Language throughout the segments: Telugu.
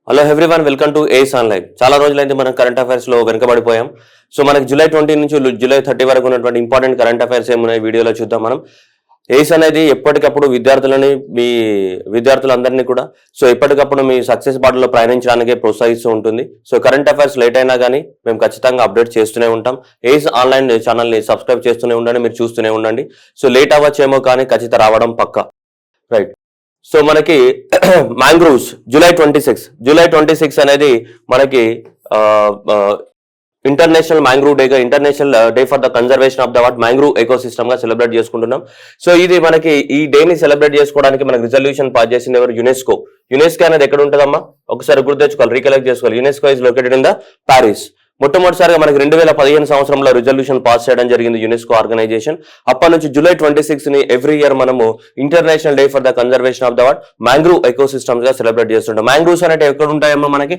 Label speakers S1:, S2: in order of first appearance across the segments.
S1: Hello everyone, welcome to Ace online. చాలా రోజులైతే మనం కరెంట్ అఫైర్స్లో వెనుకబడిపోయాం. సో మనకి జూలై 20 నుంచి జూలై 30 వరకు ఉన్నటువంటి ఇంపార్టెంట్ కరెంట్ అఫైర్స్ ఏమున్నాయి వీడియోలో చూద్దాం మనం. ఏస్ అనేది ఎప్పటికప్పుడు విద్యార్థులందరినీ కూడా ఎప్పటికప్పుడు మీ సక్సెస్ బాటలో ప్రయాణించడానికే ప్రోత్సహిస్తూ ఉంటుంది. సో కరెంట్ అఫైర్స్ లేట్ అయినా కానీ మేము ఖచ్చితంగా అప్డేట్ చేస్తూనే ఉంటాం. ఏస్ ఆన్లైన్ ఛానల్ని సబ్స్క్రైబ్ చేస్తూనే ఉండండి, మీరు చూస్తూనే ఉండండి. సో లేట్ అవ్వచ్చేమో కానీ ఖచ్చితంగా రావడం పక్కా. రైట్. సో మనకి మ్యాంగ్రూవ్స్ జూలై 26 అనేది మనకి ఇంటర్నేషనల్ మ్యాంగ్రూవ్ డేగా, international day for the conservation of the what mangrove ecosystem గా సెలబ్రేట్ చేసుకుంటున్నాం. సో ఇది మనకి ఈ డేని సెలబ్రేట్ చేసుకోవడానికి మనకి రిజల్యూషన్ పాస్ చేసింది ఎవరు? యునెస్కో అనేది ఎక్కడ ఉంటుందమ్మా? ఒకసారి గుర్తు తెచ్చుకోవాలి, రీకలెక్ట్ చేసుకోవాలి. UNESCO is located in the Paris. మొట్టమొదటిసారిగా మనకి 2015 సంవత్సరంలో రిజల్యూషన్ పాస్ చేయడం జరిగింది యునెస్కో ఆర్గనైజేషన్. అప్పటి నుంచి జూలై 26 ని ఎవ్రీ ఇయర్ మనము international day for the conservation of the what mangrove ecosystems గా సెలబ్రేట్ చేస్తుంటాం. మ్యాంగ్రూవ్స్ అనేవి ఎక్కడ ఉంటాయమ్మా? మనకి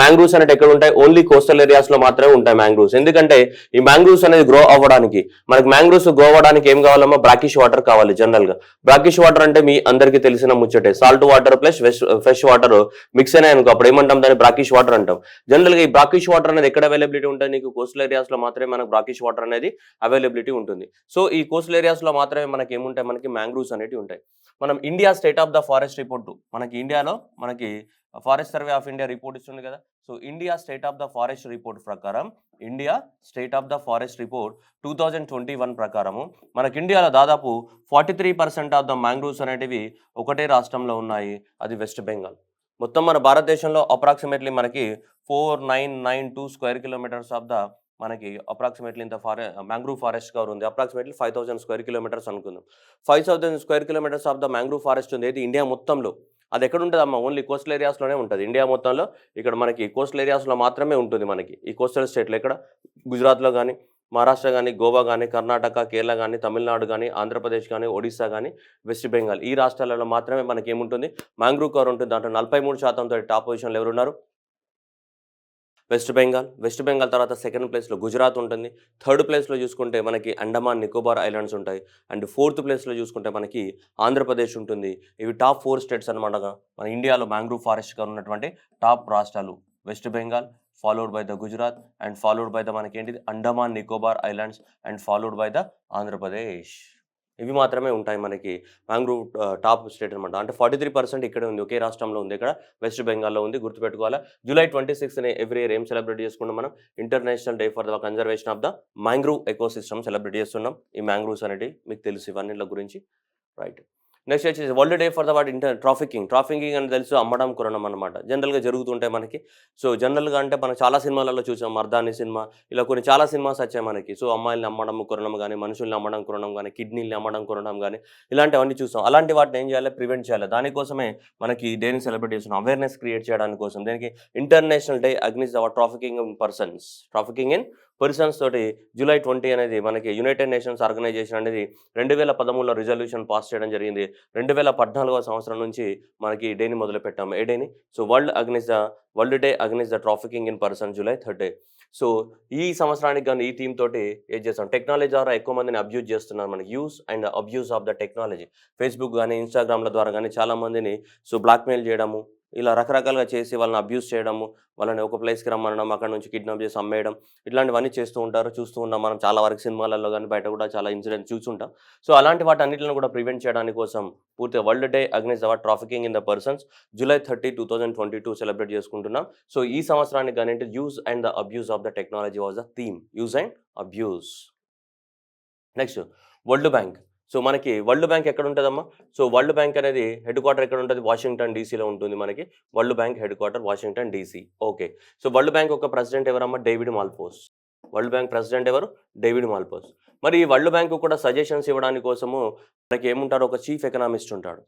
S1: మ్యాంగ్రూవ్స్ అనేవి ఎక్కడ ఉంటాయి? ఓన్లీ కోస్టల్ ఏరియాస్ లో మాత్రమే ఉంటాయి మ్యాంగ్రూవ్స్. ఎందుకంటే ఈ మ్యాంగ్రూవ్స్ అనేది గ్రో అవ్వడానికి, మనకి మ్యాంగ్రూవ్స్ గ్రో అవ్వడానికి ఏం కావాలమ్మా? బ్రాకిష్ వాటర్ కావాలి. జనరల్ గా బ్రాకిష్ వాటర్ అంటే మీ అందరికీ తెలిసిన ముచ్చటే, salt water plus fresh water mix అయినాయి అనుకో, అప్పుడు ఏమంటాం? దాన్ని బ్రాకిష్ వాటర్ అంటాం. జనరల్ గా ఈ బ్రాకిష్ వాటర్ అనేది ఎక్కడ అవైలబిలిటీ ఉంటుంది? నీకు కోస్టల్ ఏరియాస్ లో మాత్రమే మనకు బ్రాకిష్ వాటర్ అనేది అవైలబిలిటీ ఉంటుంది. సో ఈ కోస్టల్ ఏరియాస్ లో మాత్రమే మనకి ఏముంటాయి? మనకి మ్యాంగ్రూవ్స్ అనేవి ఉంటాయి. మనం India state of the forest report, మనకి ఇండియాలో మనకి forest survey of India report ఇస్తుంది కదా. So India state of the forest report ప్రకారం, India state of the forest report 2021 ప్రకారము మనకి ఇండియాలో దాదాపు 43% ఆఫ్ ద మ్యాంగ్రూవ్స్ అనేటివి ఒకటే రాష్ట్రంలో ఉన్నాయి, అది వెస్ట్ బెంగాల్. మొత్తం మన భారతదేశంలో అప్రాక్సిమేట్లీ మనకి 4992 స్క్వేర్ కిలోమీటర్స్ ఆఫ్ ద మనకి అప్రాక్సిమేట్లీ ఇంత మ్యాంగ్రూవ్ ఫారెస్ట్ కవర్ ఉంది. అప్రాక్సిమేట్లీ 5000 స్క్వేర్ కిలోమీటర్స్ అనుకుందాం. 5000 square kilometres of the mangrove forest ఉంది. ఇది ఇండియా మొత్తంలో. అది ఎక్కడ ఉంటుంది అమ్మా? ఓన్లీ కోస్టల్ ఏరియాస్లోనే ఉంటుంది ఇండియా మొత్తంలో. ఇక్కడ మనకి కోస్టల్ ఏరియాస్లో మాత్రమే ఉంటుంది. మనకి ఈ కోస్టల్ స్టేట్లో ఎక్కడ? గుజరాత్లో కానీ, మహారాష్ట్ర కానీ, గోవా కానీ, కర్ణాటక, కేరళ కానీ, తమిళనాడు కానీ, ఆంధ్రప్రదేశ్ కానీ, ఒడిస్సా కానీ, వెస్ట్ బెంగాల్, ఈ రాష్ట్రాలలో మాత్రమే మనకి ఏముంటుంది? మ్యాంగ్రూవ్ కవర్ ఉంటుంది. దాంట్లో 43% టాప్ పొజిషన్లో ఎవరున్నారు? వెస్ట్ బెంగాల్ తర్వాత సెకండ్ ప్లేస్లో గుజరాత్ ఉంటుంది. థర్డ్ ప్లేస్లో చూసుకుంటే మనకి అండమాన్ నికోబార్ ఐలాండ్స్ ఉంటాయి. అండ్ ఫోర్త్ ప్లేస్లో చూసుకుంటే మనకి ఆంధ్రప్రదేశ్ ఉంటుంది. ఇవి టాప్ 4 స్టేట్స్ అనమాట. మన ఇండియాలో మ్యాంగ్రూవ్ ఫారెస్ట్గా ఉన్నటువంటి టాప్ రాష్ట్రాలు west Bengal, followed by the Gujarat, and followed by the మనకి ఏంటిది Andaman Nicobar islands, and followed by the Andhra Pradesh. ఇవి మాత్రమే ఉంటాయి మనకి మ్యాంగ్రూవ్ టాప్ స్టేట్ అనమాట. అంటే 43% ఇక్కడే ఉంది, ఒకే రాష్ట్రంలో ఉంది. ఇక్కడ వెస్ట్ బెంగాల్లో ఉంది, గుర్తుపెట్టుకోవాలా. జూలై 26 ఎవ్రీ ఇయర్ ఏం సెలబ్రేట్ చేసుకుంటాం మనం? International day for the conservation of the mangrove ecosystem celebrate చేస్తున్నాం. ఈ మ్యాంగ్రూవ్స్ అనేవి మీకు తెలుసు ఇవన్నిటి గురించి. రైట్. నెక్స్ట్ వచ్చేసి world day for the what trafficking అని తెలుసు, అమ్మడం కొనడం అనమాట. జనరల్గా జరుగుతుంటాయి మనకి. సో జనరల్గా అంటే మనం చాలా సినిమాలలో చూసాం, మర్దాని సినిమా, ఇలా కొన్ని చాలా సినిమాస్ వచ్చాయి మనకి. సో అమ్మాయిల్ని అమ్మడం కొనడం కానీ, మనుషుల్ని అమ్మడం కొనడం కానీ, కిడ్నీల్ని అమ్మడం కొనడం కానీ, ఇలాంటివన్నీ చూసాం. అలాంటి వాటిని ఏం చేయాలి? ప్రివెంట్ చేయాలి. దానికోసమే మనకి ఈ డేని సెలబ్రేట్ చేస్తున్నాం, అవేర్నెస్ క్రియేట్ చేయడానికి కోసం. దీనికి international day against our trafficking in persons తోటి జూలై 20 అనేది మనకి యునైటెడ్ నేషన్స్ ఆర్గనైజేషన్ అనేది 2013లో రిజల్యూషన్ పాస్ చేయడం జరిగింది. 2014వ సంవత్సరం నుంచి మనకి ఈ డేని మొదలు పెట్టాము. ఏ డేని? So world day అగ్నిస్ట్ the trafficking in person July 30. So ఈ సంవత్సరానికి కానీ ఈ థీమ్ తోటి ఏం చేస్తాం? టెక్నాలజీ ద్వారా ఎక్కువ మందిని అబ్యూజ్ చేస్తున్నారు మనకి. Use and abuse of the technology. Facebook కానీ, ఇన్స్టాగ్రామ్ల ద్వారా కానీ చాలా మందిని బ్లాక్మెయిల్ చేయడము, ఇలా రకరకాలుగా చేసి వాళ్ళని అబ్యూస్ చేయడము, వాళ్ళని ఒక ప్లేస్కి రమ్మనడం, అక్కడ నుంచి కిడ్నాప్ చేసి అమ్మేయడం, ఇట్లాంటివన్నీ చేస్తూ ఉంటారు. చూస్తూ ఉన్నాం మనం చాలా వరకు సినిమాలలో కానీ, బయట కూడా చాలా ఇన్సిడెంట్స్ చూస్తుంటాం. సో అలాంటి వాటి అన్నింటిని కూడా ప్రివెంట్ చేయడానికి కోసం పూర్తిగా world day against our trafficking in the persons July 30, 2022 celebrate చేసుకుంటున్నాం. సో ఈ సంవత్సరానికి కానీ use and the abuse of the technology was the theme, use and abuse. Next world bank. So మనకి వరల్డ్ బ్యాంక్ ఎక్కడ ఉంటుందమ్మా? సో వరల్డ్ బ్యాంక్ అనేది హెడ్ క్వార్టర్ ఎక్కడ ఉంటుంది? వాషింగ్టన్ డీసీలో ఉంటుంది మనకి. World bank headquarter Washington DC. Okay. So world bank యొక్క ప్రెసిడెంట్ ఎవరమ్మా? డేవిడ్ మాల్పోస్. వరల్డ్ బ్యాంక్ ప్రెసిడెంట్ ఎవరు? డేవిడ్ మాల్పోస్. మరి ఈ వరల్డ్ బ్యాంక్ కూడా సజెషన్స్ ఇవ్వడానికి కోసము మనకి ఏముంటారు? ఒక చీఫ్ ఎకనామిస్ట్ ఉంటాడు.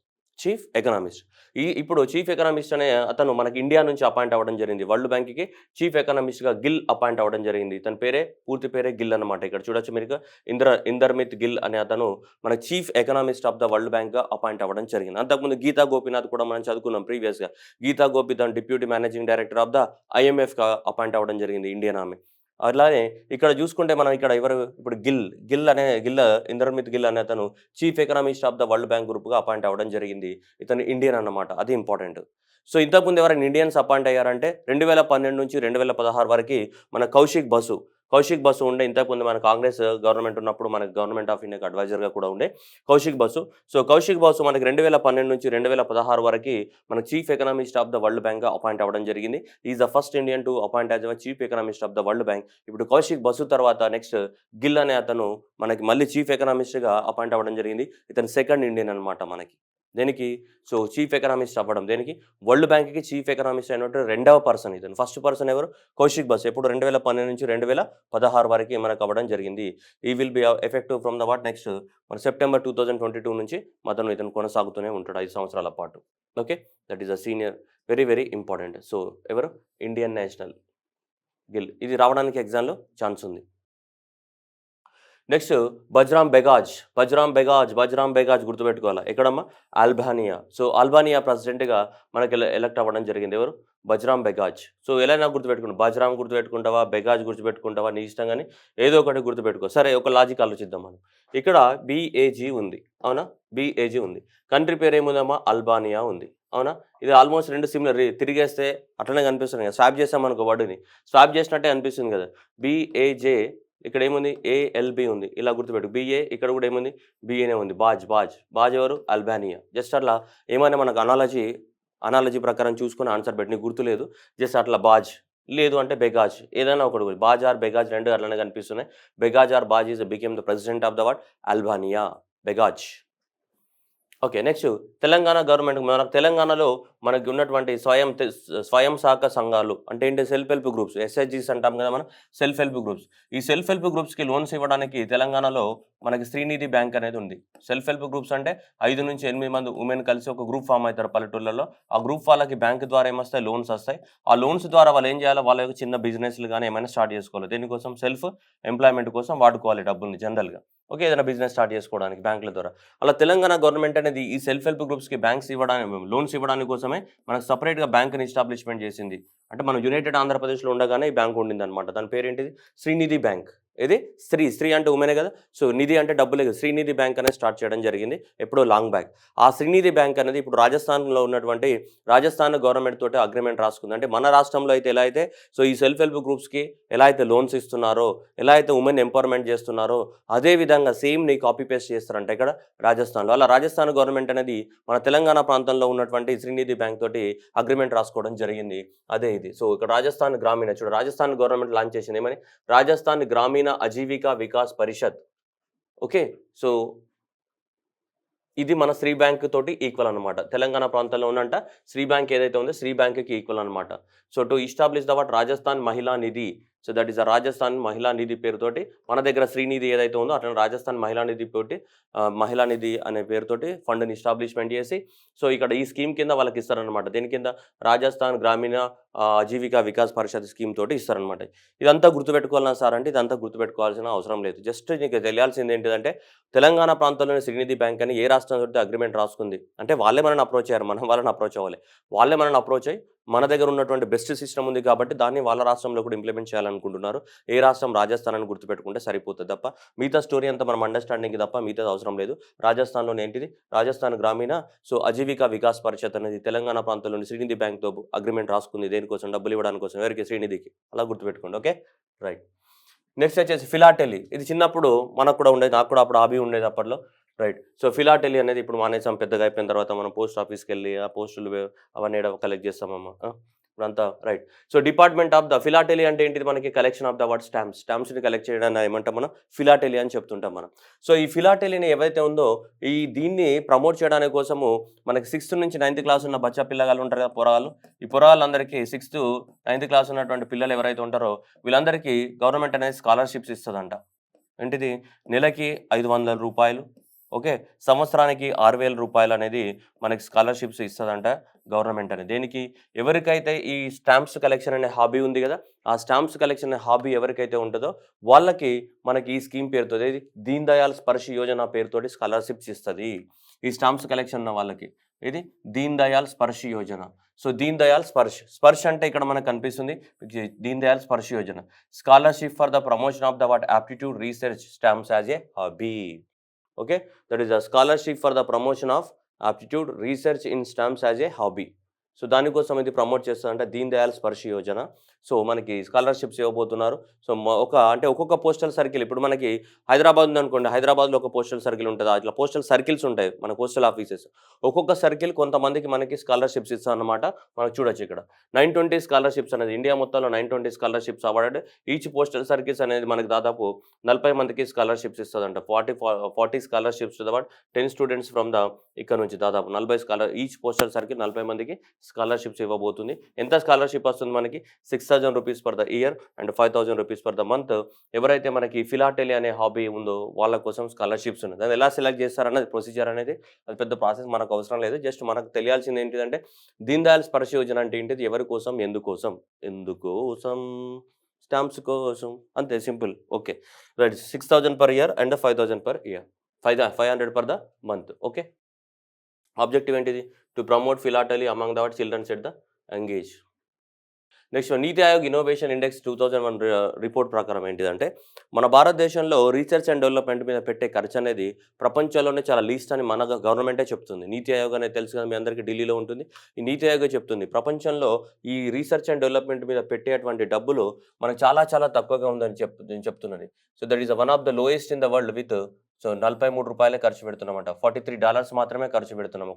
S1: ఇప్పుడు చీఫ్ ఎకనామిస్ట్ అనే అతను మనకి ఇండియా నుంచి అపాయింట్ అవ్వడం జరిగింది. వరల్డ్ బ్యాంక్కి చీఫ్ ఎకనామిస్ట్గా గిల్ అపాయింట్ అవ్వడం జరిగింది. తన పూర్తి పేరే గిల్ అనమాట. ఇక్కడ చూడొచ్చు మీరు, ఇందర్మిత్ గిల్ అనే అతను మన chief economist of the world బ్యాంక్గా అపాయింట్ అవ్వడం జరిగింది. అంతకుముందు గీతా గోపీనాథ్ కూడా మనం చదువుకున్నాం ప్రీవియస్గా. గీతా గోపి తన deputy managing director of the IMFగా అపాయింట్ అవ్వడం జరిగింది, ఇండియన్ ఆమె. అలానే ఇక్కడ చూసుకుంటే మనం ఇక్కడ ఎవరు ఇప్పుడు గిల్ ఇంద్రమిత్ గిల్ అనే అతను chief economist of the world bank గ్రూప్గా అపాయింట్ అవ్వడం జరిగింది. ఇతను ఇండియన్ అన్నమాట, అది ఇంపార్టెంట్. సో ఇంతకుముందు ఎవరైనా ఇండియన్స్ అపాయింట్ అయ్యారంటే 2012 నుంచి 2016 వరకు మన కౌశిక్ బసు ఉండే. ఇంతకుముందు మన కాంగ్రెస్ గవర్నమెంట్ ఉన్నప్పుడు మనకు గవర్నమెంట్ ఆఫ్ ఇండియాకి అడ్వైజర్గా కూడా ఉండే కౌశిక్ బసు. సో కౌశిక్ బసు మనకి 2012 నుంచి 2016 వరకు మన chief economist of the world బ్యాంక్గా అపాయింట్ అవ్వడం జరిగింది. Is the first Indian to appoint as chief economist of the world bank. ఇప్పుడు కౌశిక్ బసు తర్వాత నెక్స్ట్ గిల్ అనే అతను మనకి మళ్ళీ చీఫ్ ఎకనామిస్ట్గా అపాయింట్ అవ్వడం జరిగింది. ఇతను సెకండ్ ఇండియన్ అనమాట మనకి. దేనికి? సో చీఫ్ ఎకనామిస్ట్ అవ్వడం దేనికి? వరల్డ్ బ్యాంక్కి చీఫ్ ఎకనామిస్ట్ అయినట్టు రెండవ పర్సన్ ఇతను. ఫస్ట్ పర్సన్ ఎవరు? కౌశిక్ బసు. ఎప్పుడు 2012 నుంచి 2016 వరకు మనకు అవ్వడం జరిగింది. ఈ will be effective from the what next మన సెప్టెంబర్ 2022 నుంచి ఇతను కొనసాగుతూనే ఉంటాడు 5 సంవత్సరాల పాటు. Okay, that is a senior, very very important. So ఎవరు? ఇండియన్ నేషనల్ గిల్. ఇది రావడానికి ఎగ్జామ్లో ఛాన్స్ ఉంది. నెక్స్ట్ బజ్రామ్ బెగాజ్ గుర్తుపెట్టుకోవాలా. ఎక్కడమ్మా? అల్బానియా. సో అల్బానియా ప్రెసిడెంట్గా మనకి ఎలక్ట్ అవ్వడం జరిగింది. ఎవరు? బజ్రామ్ బెగాజ్. సో ఎలా గుర్తుపెట్టుకుంటావు? బజ్రామ్ గుర్తుపెట్టుకుంటావా, బెగాజ్ గుర్తుపెట్టుకుంటావా, నీ ఇష్టం, కానీ ఏదో ఒకటి గుర్తుపెట్టుకో. సరే, ఒక లాజిక్ ఆలోచిద్దాం మనం. ఇక్కడ BAG ఉంది, అవునా? BAG ఉంది. కంట్రీ పేరు ఏముందమ్మా? అల్బానియా ఉంది, అవునా? ఇది ఆల్మోస్ట్ రెండు సిమిలర్. తిరిగేస్తే అట్లనే కనిపిస్తుంది కదా. స్వాప్ చేస్తాం మనకు వర్డ్ని, స్వాప్ చేసినట్టే అనిపిస్తుంది కదా. BAJ ఇక్కడ ఏముంది? ALB ఉంది. ఇలా గుర్తుపెట్టు. BA ఇక్కడ కూడా ఏముంది? BAనే ఉంది. బాజ్ ఎవరు? అల్బానియా. జస్ట్ అట్లా ఏమైనా మనకు అనాలజీ ప్రకారం చూసుకుని ఆన్సర్ పెట్టి, నీకు గుర్తులేదు, జస్ట్ అట్లా బాజ్ లేదు అంటే బెగాజ్, ఏదైనా ఒకటి. బాజ్ ఆర్ బెగాజ్ రెండు అట్లనే కనిపిస్తున్నాయి. బెగాజ్ ఆర్ బాజ్ became the president of the what? Albania. Begaj. Okay, next Telangana government. మనకు తెలంగాణలో మనకి ఉన్నటువంటి స్వయం సహకార సంఘాలు అంటే ఏంటి? సెల్ఫ్ హెల్ప్ గ్రూప్స్, SHGs అంటాం కదా మనం, సెల్ఫ్ హెల్ప్ గ్రూప్స్. ఈ సెల్ఫ్ హెల్ప్ గ్రూప్స్కి లోన్స్ ఇవ్వడానికి తెలంగాణలో మనకి శ్రీనిధి బ్యాంక్ అనేది ఉంది. సెల్ఫ్ హెల్ప్ గ్రూప్స్ అంటే 5 నుంచి 8 మంది ఉమెన్ కలిసి ఒక గ్రూప్ ఫామ్ అవుతారు పల్లెటూళ్ళలో. ఆ గ్రూప్ వాళ్ళకి బ్యాంక్ ద్వారా ఏమొస్తాయి? లోన్స్ వస్తాయి. ఆ లోన్స్ ద్వారా వాళ్ళు ఏం చేయాలి? వాళ్ళ యొక్క చిన్న బిజినెస్లు కానీ ఏమైనా స్టార్ట్ చేసుకోవాలి. దీనికోసం సెల్ఫ్ ఎంప్లాయ్మెంట్ కోసం వాడుకోవాలి డబ్బుల్ని జనరల్గా. ఓకే, ఏదైనా బిజినెస్ స్టార్ట్ చేసుకోవడానికి బ్యాంకుల ద్వారా. అలా తెలంగాణ గవర్నమెంట్ అనేది ఈ సెల్ఫ్ హెల్ప్ గ్రూప్స్కి లోన్స్ ఇవ్వడానికి కోసమే మనకు సపరేట్గా బ్యాంక్ని ఎస్టాబ్లిష్మెంట్ చేసింది. అంటే మనం యునైటెడ్ ఆంధ్రప్రదేశ్లో ఉండగానే ఈ బ్యాంక్ ఉండింది అనమాట. దాని పేరేంటిది? శ్రీనిధి బ్యాంక్. ఇది స్త్రీ అంటే ఉమెనే కదా. సో నిధి అంటే డబ్బులే కదా. శ్రీనిధి బ్యాంక్ అనేది స్టార్ట్ చేయడం జరిగింది ఎప్పుడో లాంగ్ బ్యాక్. ఆ శ్రీనిధి బ్యాంక్ అనేది ఇప్పుడు రాజస్థాన్లో ఉన్నటువంటి రాజస్థాన్ గవర్నమెంట్ తోటి అగ్రిమెంట్ రాసుకుంది. అంటే మన రాష్ట్రంలో అయితే ఎలా అయితే సో ఈ సెల్ఫ్ హెల్ప్ గ్రూప్స్కి ఎలా అయితే లోన్స్ ఇస్తున్నారో, ఎలా అయితే ఉమెన్ ఎంపవర్మెంట్ చేస్తున్నారో, అదే విధంగా సేమ్ నీ కాపీ పేస్ట్ చేస్తారంట ఇక్కడ రాజస్థాన్లో. అలా రాజస్థాన్ గవర్నమెంట్ అనేది మన తెలంగాణ ప్రాంతంలో ఉన్నటువంటి శ్రీనిధి బ్యాంక్ తోటి అగ్రిమెంట్ రాసుకోవడం జరిగింది. అదే ఇది. సో ఇక్కడ రాజస్థాన్ గ్రామీణ రాజస్థాన్ గవర్నమెంట్ లాంచ్ చేసింది ఏమని? రాజస్థాన్ గ్రామీణ అజీవికా వికాస్ పరిషత్. ఓకే, సో ఇది మన శ్రీ బ్యాంక్ తోటి ఈక్వల్ అనమాట. తెలంగాణ ప్రాంతంలో ఉన్నంట శ్రీ బ్యాంక్ ఏదైతే ఉందో శ్రీ బ్యాంక్కి ఈక్వల్ అనమాట. So to establish the what? Rajasthan Mahila Nidhi. So that is the Rajasthan Mahila Nidhi పేరుతోటి మన దగ్గర శ్రీనిధి ఏదైతే ఉందో అట్లా రాజస్థాన్ మహిళా నిధి తోటి మహిళా నిధి అనే పేరుతోటి ఫండ్ని ఎస్టాబ్లిష్మెంట్ చేసి సో ఇక్కడ ఈ స్కీమ్ కింద వాళ్ళకి ఇస్తారనమాట. దీని కింద రాజస్థాన్ గ్రామీణ ఆజీవికా వికాస్ పరిషత్ స్కీమ్ తోటి ఇస్తారనమాట. ఇదంతా గుర్తుపెట్టుకోవాలన్నా సార్ అంటే ఇదంతా గుర్తుపెట్టుకోవాల్సిన అవసరం లేదు. జస్ట్ నీకు తెలియాల్సింది ఏంటిదంటే తెలంగాణ ప్రాంతంలోని శ్రీనిధి బ్యాంక్ అని ఏ రాష్ట్రం తోటి అగ్రిమెంట్ రాసుకుంది అంటే వాళ్ళే మనల్ని అప్రోచ్ అయ్యారు. మనం వాళ్ళని అప్రోచ్ అవ్వాలి. వాళ్ళే మనల్ని అప్రోచ్ అయ్యి మన దగ్గర ఉన్నటువంటి బెస్ట్ సిస్టమ్ ఉంది కాబట్టి దాన్ని వాళ్ళ రాష్ట్రంలో కూడా ఇంప్లిమెంట్ చేయాలనుకుంటున్నారు. ఏ రాష్ట్రం? రాజస్థాన్ అని గుర్తుపెట్టుకుంటే సరిపోతుంది తప్ప మిగతా స్టోరీ అంతా మనం అండర్స్టాండింగ్కి తప్ప మిగతాది అవసరం లేదు. రాజస్థాన్లోని ఏంటిది? రాజస్థాన్ గ్రామీణ సో అజీవికా వికాస్ పరిషత్ అనేది తెలంగాణ ప్రాంతంలోని శ్రీనిధి బ్యాంక్తో అగ్రిమెంట్ రాసుకుంది. దేనికోసం? డబ్బులు ఇవ్వడానికి కోసం. ఎవరికి? శ్రీనిధికి. అలా గుర్తుపెట్టుకోండి. Okay, right. నెక్స్ట్ వచ్చేసి ఫిలాటెలీ. ఇది చిన్నప్పుడు మనకు కూడా ఉండేది, నాకు కూడా అప్పుడు హాబీ ఉండేది అప్పట్లో. రైట్. సో ఫిలాటెలీ అనేది ఇప్పుడు మానేసాం. పెద్దగా అయిపోయిన తర్వాత మనం పోస్ట్ ఆఫీస్కి వెళ్ళి ఆ పోస్టులు అవన్నీ కలెక్ట్ చేస్తామమ్మా ఇప్పుడంతా. Right. So department of the philately అంటే ఏంటిది? మనకి కలెక్షన్ ఆఫ్ ద వాట్? స్టాంప్స్ని కలెక్ట్ చేయడానికి ఏమంటాం మనం? ఫిలాటెలీ అని చెప్తుంటాం మనం. సో ఈ ఫిలాటెలీని ఏవైతే ఉందో దీన్ని ప్రమోట్ చేయడానికి కోసము మనకి 6th నుంచి 9th క్లాస్ ఉన్న బచ్చా పిల్లగాళ్ళు ఉంటారు కదా, పోరగాళ్ళు. ఈ పోరగాళ్ళందరికీ 6th 9th క్లాస్ ఉన్నటువంటి పిల్లలు ఎవరైతే ఉంటారో వీళ్ళందరికీ గవర్నమెంట్ అనేది స్కాలర్షిప్స్ ఇస్తుందంట. ఏంటిది? నెలకి 500 రూపాయలు, ఓకే, సంవత్సరానికి 6,000 రూపాయలు అనేది మనకి స్కాలర్షిప్స్ ఇస్తుందంట గవర్నమెంట్ అనేది. దేనికి? ఎవరికైతే ఈ స్టాంప్స్ కలెక్షన్ అనే హాబీ ఉంది కదా, ఆ స్టాంప్స్ కలెక్షన్ అనే హాబీ ఎవరికైతే ఉంటుందో వాళ్ళకి మనకి ఈ స్కీమ్ పేరుతో దీన్ దయాళ్ స్పర్శ్ యోజన పేరుతోటి స్కాలర్షిప్స్ ఇస్తుంది. ఈ స్టాంప్స్ కలెక్షన్ ఉన్న వాళ్ళకి ఇది దీన్ దయాళ్ స్పర్శ్ యోజన. సో దీన్ దయాల్ స్పర్శ్ అంటే ఇక్కడ మనకు కనిపిస్తుంది Deen Dayal Sparsh Yojana. Scholarship for the promotion of the what aptitude research stamps as a hobby. Okay, that is the scholarship for the promotion of aptitude research in stamps as a hobby. So దానికోసం ఇది ప్రమోట్ చేస్తుందంటే దీన్ దయాల్ స్పర్శ యోజన. సో మనకి స్కాలర్షిప్స్ ఇవ్వబోతున్నారు. సో అంటే ఒక్కొక్క పోస్టల్ సర్కిల్ ఇప్పుడు మనకి హైదరాబాద్ ఉందనుకోండి, హైదరాబాద్లో ఒక పోస్టల్ సర్కిల్ ఉంటుంది, అట్లా పోస్టల్ సర్కిల్స్ ఉంటాయి మన పోస్టల్ ఆఫీసెస్. ఒక్కొక్క సర్కిల్ కొంతమందికి మనకి స్కాలర్షిప్స్ ఇస్తారన్నమాట. మనకు చూడొచ్చు ఇక్కడ 920 స్కాలర్షిప్స్ అనేది ఇండియా మొత్తంలో 920 scholarships awarded. Each postal circles అనేది మనకి దాదాపు 40 మందికి స్కాలర్షిప్స్ ఇస్తుందంట. 40 scholarships to the 10 students from the ఇక్కడ నుంచి దాదాపు 40 ఈచ్ పోస్టల్ సర్కిల్ 40 మందికి స్కాలర్షిప్స్ ఇవ్వబోతుంది. ఎంత స్కాలర్షిప్ వస్తుంది మనకి? 6,000 rupees per the year and 5,000 rupees per the month. ఎవరైతే మనకి ఫిలాటెలీ అనే హాబీ ఉందో వాళ్ళ కోసం స్కాలర్షిప్స్ ఉన్నాయి. దాన్ని ఎలా సెలెక్ట్ చేస్తారన్నది ప్రొసీజర్ అనేది అది పెద్ద ప్రాసెస్ మనకు అవసరం లేదు. జస్ట్ మనకు తెలియాల్సింది ఏంటిదంటే దీన్ దయాల్ స్పర్శ యోజన అంటే ఏంటిది, ఎవరి కోసం, ఎందుకోసం స్టాంప్స్ కోసం, అంతే simple. Okay right. 6,000 per year and 5,000 per year, 500 per the month. Okay, objective ఏంటిది? To promote philately among the children's at the young age. Next NITI Aayog innovation index 2001 report ప్రకారం ఏంటిదంటే మన భారతదేశంలో రీసెర్చ్ అండ్ డెవలప్మెంట్ మీద పెట్టే ఖర్చు అనేది ప్రపంచంలోనే చాలా లీస్ట్ అని మన గవర్నమెంటే చెప్తుంది. నీతి ఆయోగ్ అనేది తెలుసు కదా మీ అందరికీ, ఢిల్లీలో ఉంటుంది. ఈ నీతి ఆయోగ్ చెప్తుంది ప్రపంచంలో ఈ రీసెర్చ్ అండ్ డెవలప్మెంట్ మీద పెట్టేటువంటి డబ్బులు మనకు చాలా చాలా తక్కువగా ఉందని చెప్తున్నది. So that is one of the lowest in the world with so 43 రూపాయలే ఖర్చు పెడుతున్నామంట. $43 మాత్రమే ఖర్చు పెడుతున్నాం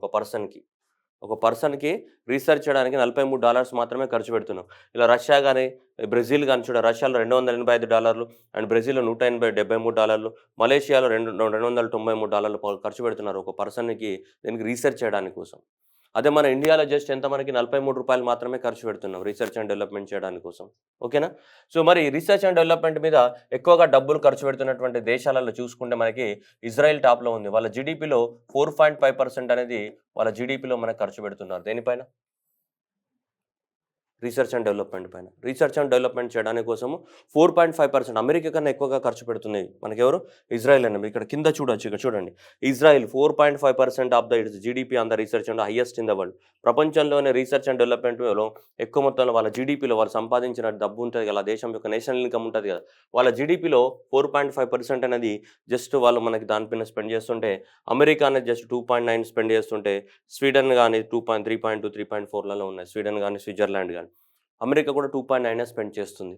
S1: ఒక పర్సన్కి రీసెర్చ్ చేయడానికి $43 మాత్రమే ఖర్చు పెడుతున్నాం. ఇలా రష్యా కానీ బ్రెజిల్ కానీ చూడ, రష్యాలో $285 అండ్ బ్రెజిల్లో $173, మలేషియాలో $293 ఖర్చు పెడుతున్నారు ఒక పర్సన్కి దీనికి రీసెర్చ్ చేయడానికి కోసం. అదే మన ఇండియాలో జస్ట్ ఎంత మనకి $43 మాత్రమే ఖర్చు పెడుతున్నాం రీసెర్చ్ అండ్ డెవలప్మెంట్ చేయడానికి కోసం. ఓకేనా? సో మరి రీసెర్చ్ అండ్ డెవలప్మెంట్ మీద ఎక్కువగా డబ్బులు ఖర్చు పెడుతున్నటువంటి దేశాలలో చూసుకుంటే మనకి ఇజ్రాయెల్ టాప్లో ఉంది. వాళ్ళ జీడిపిలో 4.5% అనేది వాళ్ళ జీడిపిలో మనకు ఖర్చు పెడుతున్నారు. దేనిపైన? రీసెర్చ్ అండ్ డెవలప్మెంట్ పైన. రీసెర్చ్ అండ్ డెవలప్మెంట్ చేయడానికి కోసము 4.5% అమెరికా కన్నా ఎక్కువగా ఖర్చు పెడుతుంది మనకెవరు? ఇజ్రాయెల్ అండి. ఇక్కడ కింద చూడొచ్చు, ఇక్కడ చూడండి. Israel 4.5% of the it's GDP on the research and highest in the world. ప్రపంచంలోనే రీసెర్చ్ అండ్ డెవలప్మెంట్లో ఎక్కువ మొత్తంలో వాళ్ళ జీడిపిలో వాళ్ళు సంపాదించిన డబ్బు ఉంటుంది కదా, దేశం యొక్క నేషనల్ ఇన్కమ్ ఉంటుంది కదా, వాళ్ళ జీడిపిలో 4.5% అనేది జస్ట్ వాళ్ళు మనకి దానిపైన స్పెండ్ చేస్తుంటే, అమెరికా అనేది జస్ట్ 2.9 స్పెండ్ చేస్తుంటే, స్వీడన్ కానీ 3.2, 3.4లలో ఉన్నాయి. స్వీడన్ కానీ స్విట్జర్లాండ్ కానీ. అమెరికా కూడా 2.9 స్పెండ్ చేస్తుంది.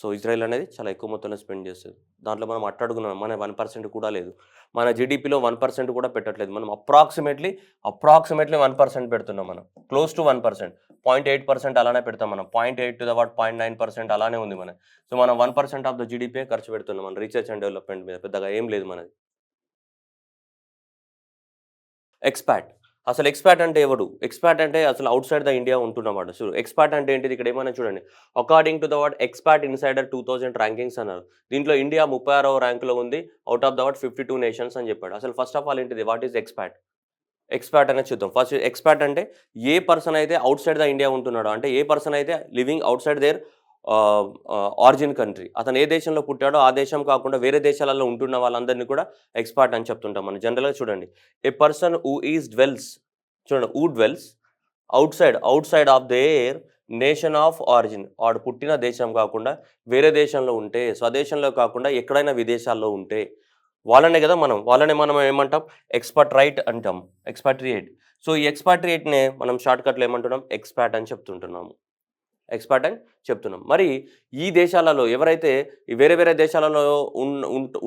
S1: సో ఇజ్రాయెల్ అనేది చాలా ఎక్కువ మొత్తంలో స్పెండ్ చేస్తుంది. దాంట్లో మనం అట్టడుగున్నాం, మన 1% కూడా లేదు. మన జీడిపిలో 1% కూడా పెట్టట్లేదు. మనం అప్రాక్సిమేట్లీ 1% పెడుతున్నాం. మనం క్లోజ్ టు 1%, 0.8% అలానే పెడతాం. మనం 0.8 to 0.9% అలానే ఉంది మన. సో మనం 1% ఆఫ్ ద జీడిపి ఖర్చు పెడుతున్నాం మన రీసెర్చ్ అండ్ డెవలప్మెంట్ మీద. పెద్దగా ఏం లేదు మనది. ఎక్స్పాట్. అసలు ఎక్స్పాట్ అంటే ఎవడు? ఎక్స్పాట్ అంటే అసలు అవుట్ సైడ్ ద ఇండియా ఉంటున్నవాడు. సో ఎక్స్పాట్ అంటే ఏంటిది? ఇక్కడ ఏమైనా చూడండి, according to the expat insider 2000 rankings అన్నారు. దీంట్లో ఇండియా 36వ ర్యాంకులో ఉంది అవుట్ ఆఫ్ ద 52 నేషన్స్ అని చెప్పాడు. అసలు ఫస్ట్ ఆఫ్ ఆల్ ఏంటిది? What is expat? ఎక్స్పాట్ అనేది చూద్దాం. ఫస్ట్ ఎక్స్పాట్ అంటే ఏ పర్సన్ అయితే అవుట్ సైడ్ ద ఇండియా ఉంటున్నాడో, అంటే ఏ పర్సన్ అయితే living outside their origin country, అతను ఏ దేశంలో పుట్టాడో ఆ దేశం కాకుండా వేరే దేశాలలో ఉంటున్న వాళ్ళందరినీ కూడా ఎక్స్పాట్ అని చెప్తుంటాం మనం. జనరల్గా చూడండి, a person who dwells outside of their nation of origin, వాడు పుట్టిన దేశం కాకుండా వేరే దేశంలో ఉంటే, స్వదేశంలో కాకుండా ఎక్కడైనా విదేశాల్లో ఉంటే వాళ్ళనే మనం ఏమంటాం? ఎక్స్పట్రైట్ అంటాం, ఎక్స్పాట్రియేట్. సో ఈ ఎక్స్పాట్రియేట్నే మనం షార్ట్కట్లో ఏమంటున్నాం? ఎక్స్పాట్ అని చెప్తుంటున్నాము. ఎక్స్పాట్ అని చెప్తున్నాం. మరి ఈ దేశాలలో ఎవరైతే వేరే వేరే దేశాలలో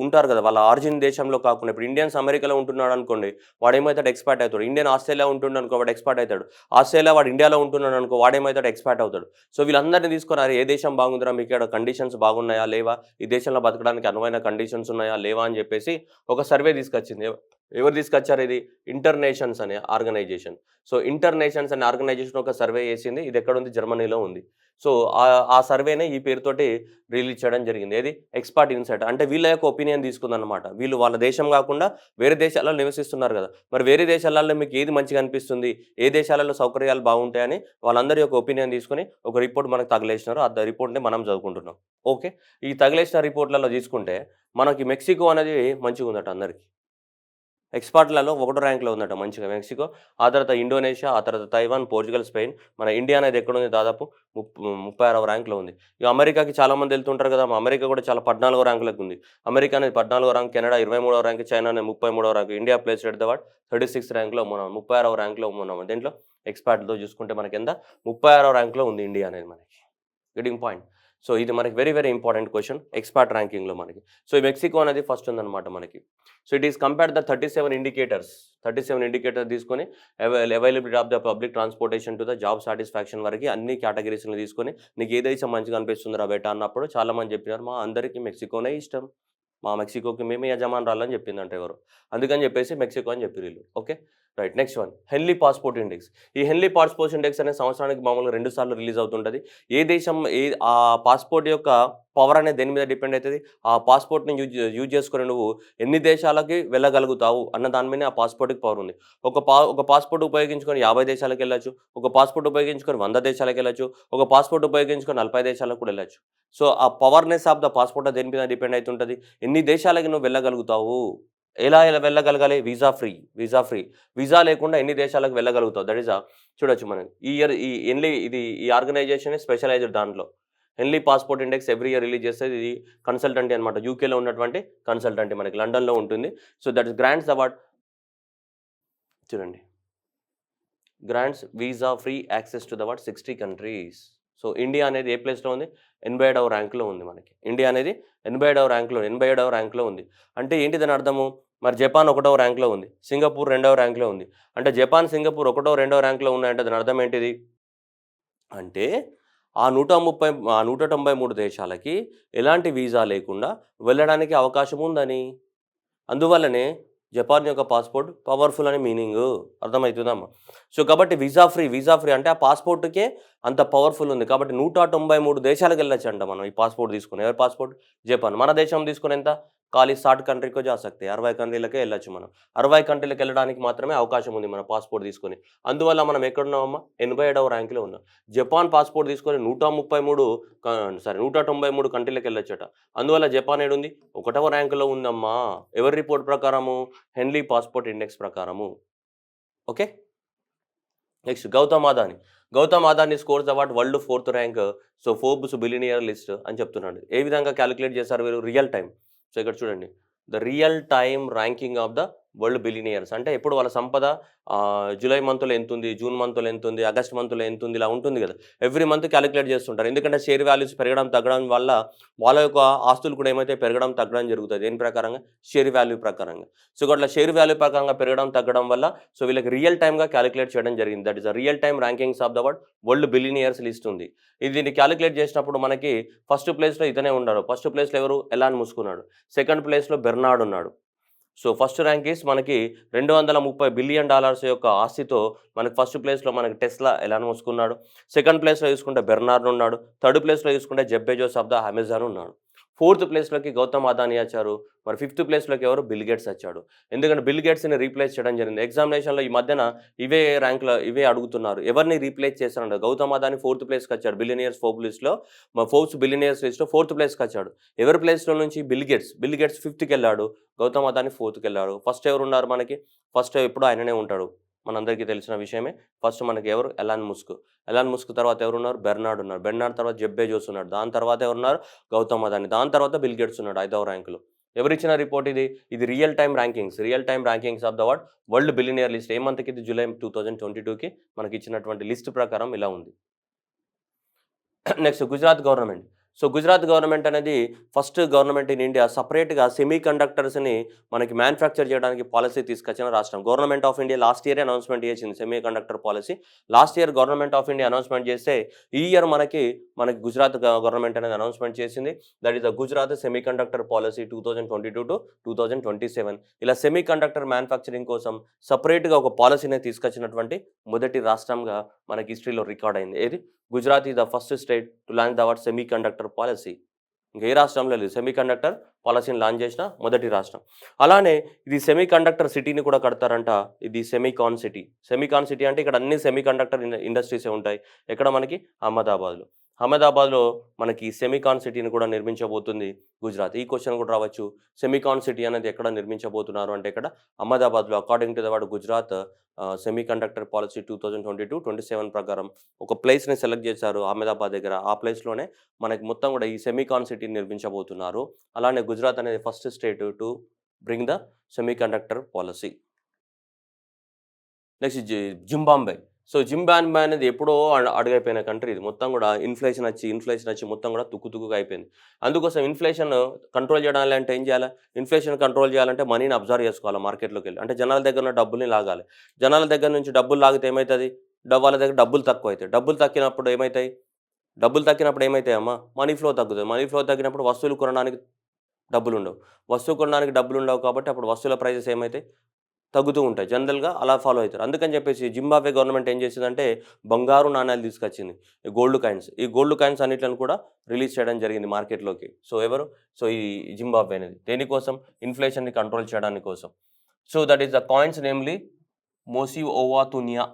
S1: ఉంటారు కదా, వాళ్ళ ఆరిజిన్ దేశంలో కాకుండా, ఇప్పుడు ఇండియన్స్ అమెరికాలో ఉంటున్నాడు అనుకోండి, వాడు ఏమవుతాడు? ఎక్స్పాట్ అవుతాడు. ఇండియన్ ఆస్ట్రేలియా ఉంటున్నాడు అనుకో, వాడు ఎక్స్పాట్ అవుతాడు. ఆస్ట్రేలియా వాడు ఇండియాలో ఉంటున్నాడు అనుకో, వాడేమవుతాడు? ఎక్స్పాట్ అవుతాడు. సో వీళ్ళందరినీ తీసుకున్నారు, ఏ దేశం బాగుందిరా, మీకు ఇక్కడ కండిషన్స్ బాగున్నాయా లేవా, ఈ దేశంలో బతకడానికి అనువైన కండిషన్స్ ఉన్నాయా లేవా అని చెప్పేసి ఒక సర్వే తీసుకొచ్చింది. ఎవరు తీసుకొచ్చారు? ఇది ఇంటర్నేషన్స్ అనే ఆర్గనైజేషన్. సో ఇంటర్నేషన్స్ అనే ఆర్గనైజేషన్ ఒక సర్వే చేసింది. ఇది ఎక్కడ ఉంది? జర్మనీలో ఉంది. సో ఆ సర్వేనే ఈ పేరుతోటి రిలీజ్ చేయడం జరిగింది. ఏది? Expert insight. అంటే వీళ్ళ యొక్క ఒపీనియన్ తీసుకుందన్నమాట. వీళ్ళు వాళ్ళ దేశం కాకుండా వేరే దేశాలలో నివసిస్తున్నారు కదా, మరి వేరే దేశాలలో మీకు ఏది మంచిగా అనిపిస్తుంది, ఏ దేశాలలో సౌకర్యాలు బాగుంటాయని వాళ్ళందరి యొక్క ఒపీనియన్ తీసుకుని ఒక రిపోర్ట్ మనకు తగిలేసినారు. ఆ రిపోర్ట్ని మనం చదువుకుంటున్నాం. ఓకే, ఈ తగిలేసిన రిపోర్ట్లలో తీసుకుంటే మనకి మెక్సికో అనేది మంచిగా ఉందట అందరికీ. ఎక్స్‌పోర్ట్‌లలో ఒకటో ర్యాంక్‌లో ఉందట మంచిగా మెక్సికో. ఆ తర్వాత ఇండోనేషియా, ఆ తర్వాత తైవాన్, పోర్చుగల్, స్పెయిన్. మన ఇండియా అనేది ఎక్కడుంది దాదాపు 36వ ర్యాంక్‌లో ఉంది. ఇక అమెరికాకి చాలామంది ఎళ్తుంటారు కదా! అమెరికా కూడా చాలా 14వ ర్యాంక్‌లోకి ఉంది. అమెరికా అనేది 14వ ర్యాంక్, కెనడా 23వ ర్యాంక్, చైనా అనేది 33వ ర్యాంక్. India placed at the what 36th ర్యాంక్‌లో మనం 36వ ర్యాంక్‌లో ఉన్నాం. దేంట్లో ఎక్స్‌పర్ట్‌తో చూసుకుంటే మనకెంత 36వ ర్యాంక్‌లో ఉంది ఇండియా అనేది మనకి. Getting point. సో, ఇది మనకి very, very important question expert ర్యాంకింగ్‌లో మనకి. సో, ఈ మెక్సికో అనేది ఫస్ట్ ఉందన్నమాట మనకి. So, it is compared the 37 indicators. 37 indicator తీసుకొని availability of the public transportation to the job satisfaction వరకి అన్ని కేటగరీస్‌ని తీసుకొని నీకు ఏ దేశం మంచిగా అనిపిస్తుందిరా బేటా అన్నప్పుడు చాలామంది చెప్పినారు మా అందరికీ మెక్సికోనే ఇష్టం. మా మెక్సికోకి మేమే యజమానురాలని చెప్పిందంట ఎవరో. అందుకని చెప్పేసి మెక్సికో అని చెప్పిర్రు ఈళ్ళు. Okay. Right. Next one హెన్లీ passport index. ఈ హెన్లీ పాస్‌పోర్ట్ ఇండెక్స్ అనేది సంవత్సరానికి మామూలుగా 2 సార్లు రిలీజ్ అవుతుంటది. ఏ దేశం ఆ పాస్‌పోర్ట్ యొక్క పవర్ అనేది దేని మీద డిపెండ్ అయితది? ఆ పాస్‌పోర్ట్‌ని యూజ్ చేసుకొని నువ్వు ఎన్ని దేశాలకి వెళ్ళగలుగుతావు అన్న దాని మీదనే ఆ పాస్‌పోర్ట్‌కి పవర్ ఉంది. ఒక పాస్‌పోర్ట్ ఉపయోగించుకొని 50 దేశాలకెళ్ళొచ్చు. ఒక పాస్‌పోర్ట్ ఉపయోగించుకొని 100 దేశాలకెళ్ళొచ్చు. ఒక పాస్‌పోర్ట్ ఉపయోగించుకొని 40 దేశాలకు కూడా ఎళ్ళొచ్చు. సో, ఆ పవర్‌నెస్ ఆఫ్ ద పాస్‌పోర్ట్ దేని మీద డిపెండ్ అయితుంటది? ఎన్ని దేశాలకి నువ్వు వెళ్ళగలుగుతావు? ఎలా వెళ్ళగలగాలి? Visa free. Visa free. Visa లేకుండా ఎన్ని దేశాలకు వెళ్ళగలుగుతావు? దట్ ఈస్ చూడొచ్చు మనం. ఈ ఇయర్ ఈ ఈ ఆర్గనైజేషనే స్పెషలైజ్డ్ దాంట్లో. హెన్లీ passport index every year release చేస్తది. ఇది కన్సల్టెంటీ అన్నమాట. యూకేలో ఉన్నటువంటి కన్సల్టెంటీ మనకి లండన్‌లో ఉంటుంది. సో, దట్ గ్రాంట్స్ అవార్డ్ చూడండి. Grants visa free access to the 60 countries. So, India అనేది ఏ ప్లేస్‌లో ఉంది? 87వ ర్యాంక్‌లో ఉంది మనకి. ఇండియా అనేది 87వ ర్యాంక్‌లో ఉంది. అంటే ఏంటి దాని అర్థము? మరి జపాన్ 1వ ర్యాంక్‌లో ఉంది. సింగపూర్ 2వ ర్యాంక్‌లో ఉంది. అంటే జపాన్, సింగపూర్ 1, 2వ ర్యాంక్‌లో ఉన్నాయంటే దాని అర్థం ఏంటిది? అంటే ఆ 193 దేశాలకి ఎలాంటి వీసా లేకుండా వెళ్ళడానికి అవకాశం ఉందని. అందువల్లనే జపాన్ యొక్క పాస్‌పోర్ట్ పవర్‌ఫుల్ అని మీనింగు. అర్థమైతుందమ్మా? సో, కాబట్టి వీసా ఫ్రీ అంటే ఆ పాస్‌పోర్ట్‌కే అంత పవర్‌ఫుల్ ఉంది. కాబట్టి 193 దేశాలకెళ్ళొచ్చంట మనం ఈ పాస్‌పోర్ట్ తీసుకొని. ఎవరి పాస్‌పోర్ట్? జపాన్. మన దేశం తీసుకొని ఎంత? ఖాళీ 60 కంట్రీ కో जा सकते हैं. 60 కంట్రీలకే ఎళ్ళొచ్చు మనం. 60 కంట్రీలకెళ్ళడానికి మాత్రమే అవకాశం ఉంది మన పాస్‌పోర్ట్ తీసుకొని. అందువల్ల మనం ఎక్కడున్నామమ్మా? 87వ ర్యాంక్‌లో ఉన్నాం. జపాన్ పాస్‌పోర్ట్ తీసుకొని 193 కంట్రీలకెళ్ళొచ్చట. అందువల్ల జపాన్ ఏడుంది? 1వ ర్యాంక్‌లో ఉందమ్మా. ఎవరి రిపోర్ట్ ప్రకారము? హెన్లీ పాస్‌పోర్ట్ ఇండెక్స్ ప్రకారము. Okay. Next Gautam Adani. Gautam Adani scores the what world 4th rank. So, Forbes billionaire list అని చెప్తున్నాడు. ఏ విధంగా కాలిక్యులేట్ చేశారు వీరు? Real time. సో, ఇక్కడ చూడండి. The real time ranking of the world billionaires. అంటే ఎప్పుడు వాళ్ళ సంపద జూలై మంత్‌లో ఎంతుంది? జూన్ మంత్‌లో ఎంతుంది? ఆగస్ట్ మంత్‌లో ఎంతుంది? ఇలా ఉంటుంది కదా! ఎవ్రీ మంత్ కాలిక్యులేట్ చేస్తుంటారు. ఎందుకంటే షేర్ వాల్యూస్ పెరగడం, తగ్గడం వల్ల వాళ్ళ యొక్క ఆస్తులు కూడా ఏమైతే పెరగడం, తగ్గడం జరుగుతది. దేని ప్రకారంగా? షేర్ వాల్యూ ప్రకారంగా. సో, అట్లా షేర్ వాల్యూ ప్రకారంగా పెరగడం, తగ్గడం వల్ల సో, వీళ్ళకి రియల్ టైమ్‌గా కాలిక్యులేట్ చేయడం జరిగింది. That is the real time rankings of the world billionaires list ఉంది. దీన్ని కాలిక్యులేట్ చేసినప్పుడు మనకి ఫస్ట్ ప్లేస్‌లో ఇతనే ఉన్నాడు. ఫస్ట్ ప్లేస్‌లో ఎవరు? ఎలాన్ మస్క్ ఉన్నాడు. సెకండ్ ప్లేస్‌లో బెర్నార్డ్ ఉన్నాడు. సో, ఫస్ట్ ర్యాంక్ ఈస్ మనకి $230 బిలియన్ యొక్క ఆస్తితో మనకి ఫస్ట్ ప్లేస్‌లో మనకి టెస్లా ఎలాన్ మస్క్ ఉన్నాడు. సెకండ్ ప్లేస్‌లో చూసుకుంటే బెర్నార్డ్ ఉన్నాడు. థర్డ్ ప్లేస్‌లో చూసుకుంటే Jeff Bezos of the Amazon ఉన్నాడు. ఫోర్త్ ప్లేస్‌లోకి గౌతమ్ అదాని వచ్చారు. మరి ఫిఫ్త్ ప్లేస్‌లోకి ఎవరు? బిల్ గేట్స్ వచ్చాడు. ఎందుకంటే బిల్ గేట్స్‌ని రీప్లేస్ చేయడం జరిగింది. ఎగ్జామినేషన్‌లో ఈ మధ్యన ఇవే అడుగుతున్నారు. ఎవరిని రీప్లేస్ చేస్తారంట? గౌతమ్ అదాని ఫోర్త్ ప్లేస్‌కి వచ్చాడు. బిలియనియర్స్ ఫోర్బ్స్ లిస్ట్‌లో ఫోర్బ్స్ బిలియనియర్స్ లిస్ట్‌లో ఫోర్త్ ప్లేస్‌కి వచ్చాడు. ఎవరి ప్లేస్‌లో నుంచి? Bill Gates. బిల్ గేట్స్ ఫిఫ్త్‌కెళ్ళాడు. గౌతమ్ అదాని ఫోర్త్‌కెళ్ళాడు. ఫస్ట్ ఎవరున్నారు మనకి? ఫస్ట్ ఎప్పుడు ఆయననే ఉంటాడు. మనందరికీ తెలిసిన విషయమే. ఫస్ట్ మనకి ఎవరు? Elon Musk. ఎలాన్ మస్క్ తర్వాత ఎవరున్నారు? బెర్నార్డ్ ఉన్నారు. బెర్నార్డ్ తర్వాత జెఫ్ బెజోస్ ఉన్నాడు. దాని తర్వాత ఎవరున్నారు? గౌతమ్ అదాని. దాని తర్వాత బిల్ గేట్స్ ఉన్నాడు 5వ ర్యాంక్‌లో. ఎవరిచ్చిన రిపోర్ట్ ఇది? ఇది real time rankings. Real time rankings of the world billionaire list. ఏ మంత్‌కి ఇది? జూలై 2022కి మనకి ఇచ్చినటువంటి లిస్ట్ ప్రకారం ఇలా ఉంది. Next Gujarat government. So, Gujarat government అనేది ఫస్ట్ గవర్నమెంట్ ఇన్ ఇండియా సెపరేట్‌గా సెమీ కండక్టర్స్‌ని మనకి మ్యానుఫ్యాక్చర్ చేయడానికి పాలిసీ తీసుకొచ్చిన రాష్ట్రం. గవర్నమెంట్ ఆఫ్ ఇండియా లాస్ట్ ఇయరే అనౌన్స్‌మెంట్ చేసింది semi conductor policy. Last year government of India announcement చేస్తే ఈ ఇయర్ మనకి గుజరాత్ గవర్నమెంట్ అనేది అనౌన్స్‌మెంట్ చేసింది. That is the Gujarat semi conductor policy 2022-2027. ఇలా సెమీ కండక్టర్ మ్యానుఫ్యాక్చరింగ్ కోసం సెపరేట్‌గా ఒక పాలిసీని తీసుకొచ్చినటువంటి మొదటి రాష్ట్రంగా మనకి హిస్టరీలో రికార్డ్ అయింది. ఏది? Gujarat is the first state to launch the semi conductor policy. ఇంక ఏ రాష్ట్రంలో లేదు. సెమీ కండక్టర్ పాలిసీని లాంచ్ చేసిన మొదటి రాష్ట్రం. అలానే ఇది సెమీ కండక్టర్ సిటీని కూడా కడతారంట. ఇది సెమీకాన్ సిటీ. సెమీకాన్ సిటీ అంటే ఇక్కడ అన్ని సెమీ కండక్టర్ ఇండస్ట్రీసే ఉంటాయి. ఎక్కడ మనకి? అహ్మదాబాద్‌లో. అహ్మదాబాద్‌లో మనకి సెమికాన్ సిటీని కూడా నిర్మించబోతుంది గుజరాత్. ఈ క్వెషన్ కూడా రావచ్చు. సెమికాన్ సిటీ అనేది ఎక్కడ నిర్మించబోతున్నారు అంటే ఇక్కడ అహ్మదాబాద్‌లో according to the what Gujarat semiconductor policy 2022-27 ప్రకారం ఒక ప్లేస్‌ని సెలెక్ట్ చేశారు అహ్మదాబాద్ దగ్గర. ఆ ప్లేస్‌లోనే మనకి మొత్తం కూడా ఈ సెమికాన్ సిటీని నిర్మించబోతున్నారు. అలానే గుజరాత్ అనేది first state to bring the semiconductor policy. Next Zimbabwe. So Zimbabwe అనేది ఎప్పుడో అడుగైపోయిన కంట్రీ ఇది. మొత్తం కూడా ఇన్ఫ్లేషన్ వచ్చి మొత్తం కూడా తుక్కుగా అయిపోయింది. అందుకోసం ఇన్ఫ్లేషన్ కంట్రోల్ చేయాలంటే ఏం చేయాలి? ఇన్ఫ్లేషన్ కంట్రోల్ చేయాలంటే మనీని అబ్జర్వ్ చేసుకోవాలి మార్కెట్‌లోకెళ్ళి. అంటే జనాల దగ్గర ఉన్న డబ్బుల్ని లాగాలి. జనాల దగ్గర నుంచి డబ్బులు లాగితే ఏమైతది? వాళ్ళ దగ్గర డబ్బులు తక్కువైతాయి. డబ్బులు తగ్గినప్పుడు ఏమైతాయమ్మా? మనీ ఫ్లో తగ్గుతది. మనీ ఫ్లో తగ్గినప్పుడు వస్తువులు కొనడానికి డబ్బులుండవు. వస్తువు కొనడానికి డబ్బులుండవు కాబట్టి అప్పుడు వస్తువుల ప్రైజెస్ ఏమైతాయి? తగ్గుతూ ఉంటాయి. జనరల్‌గా అలా ఫాలో అయితారు. అందుకని చెప్పేసి జింబాబ్వే గవర్నమెంట్ ఏం చేసిందంటే బంగారు నాణేలు తీసుకొచ్చింది. Gold coins. ఈ గోల్డ్ కాయిన్స్ అన్నిట్లను కూడా రిలీజ్ చేయడం జరిగింది మార్కెట్‌లోకి. ఈ జింబాబ్వే అనేది. దేనికోసం? ఇన్ఫ్లేషన్‌ని కంట్రోల్ చేయడానికి కోసం. So that is the coins namely Mosi oa Tunya.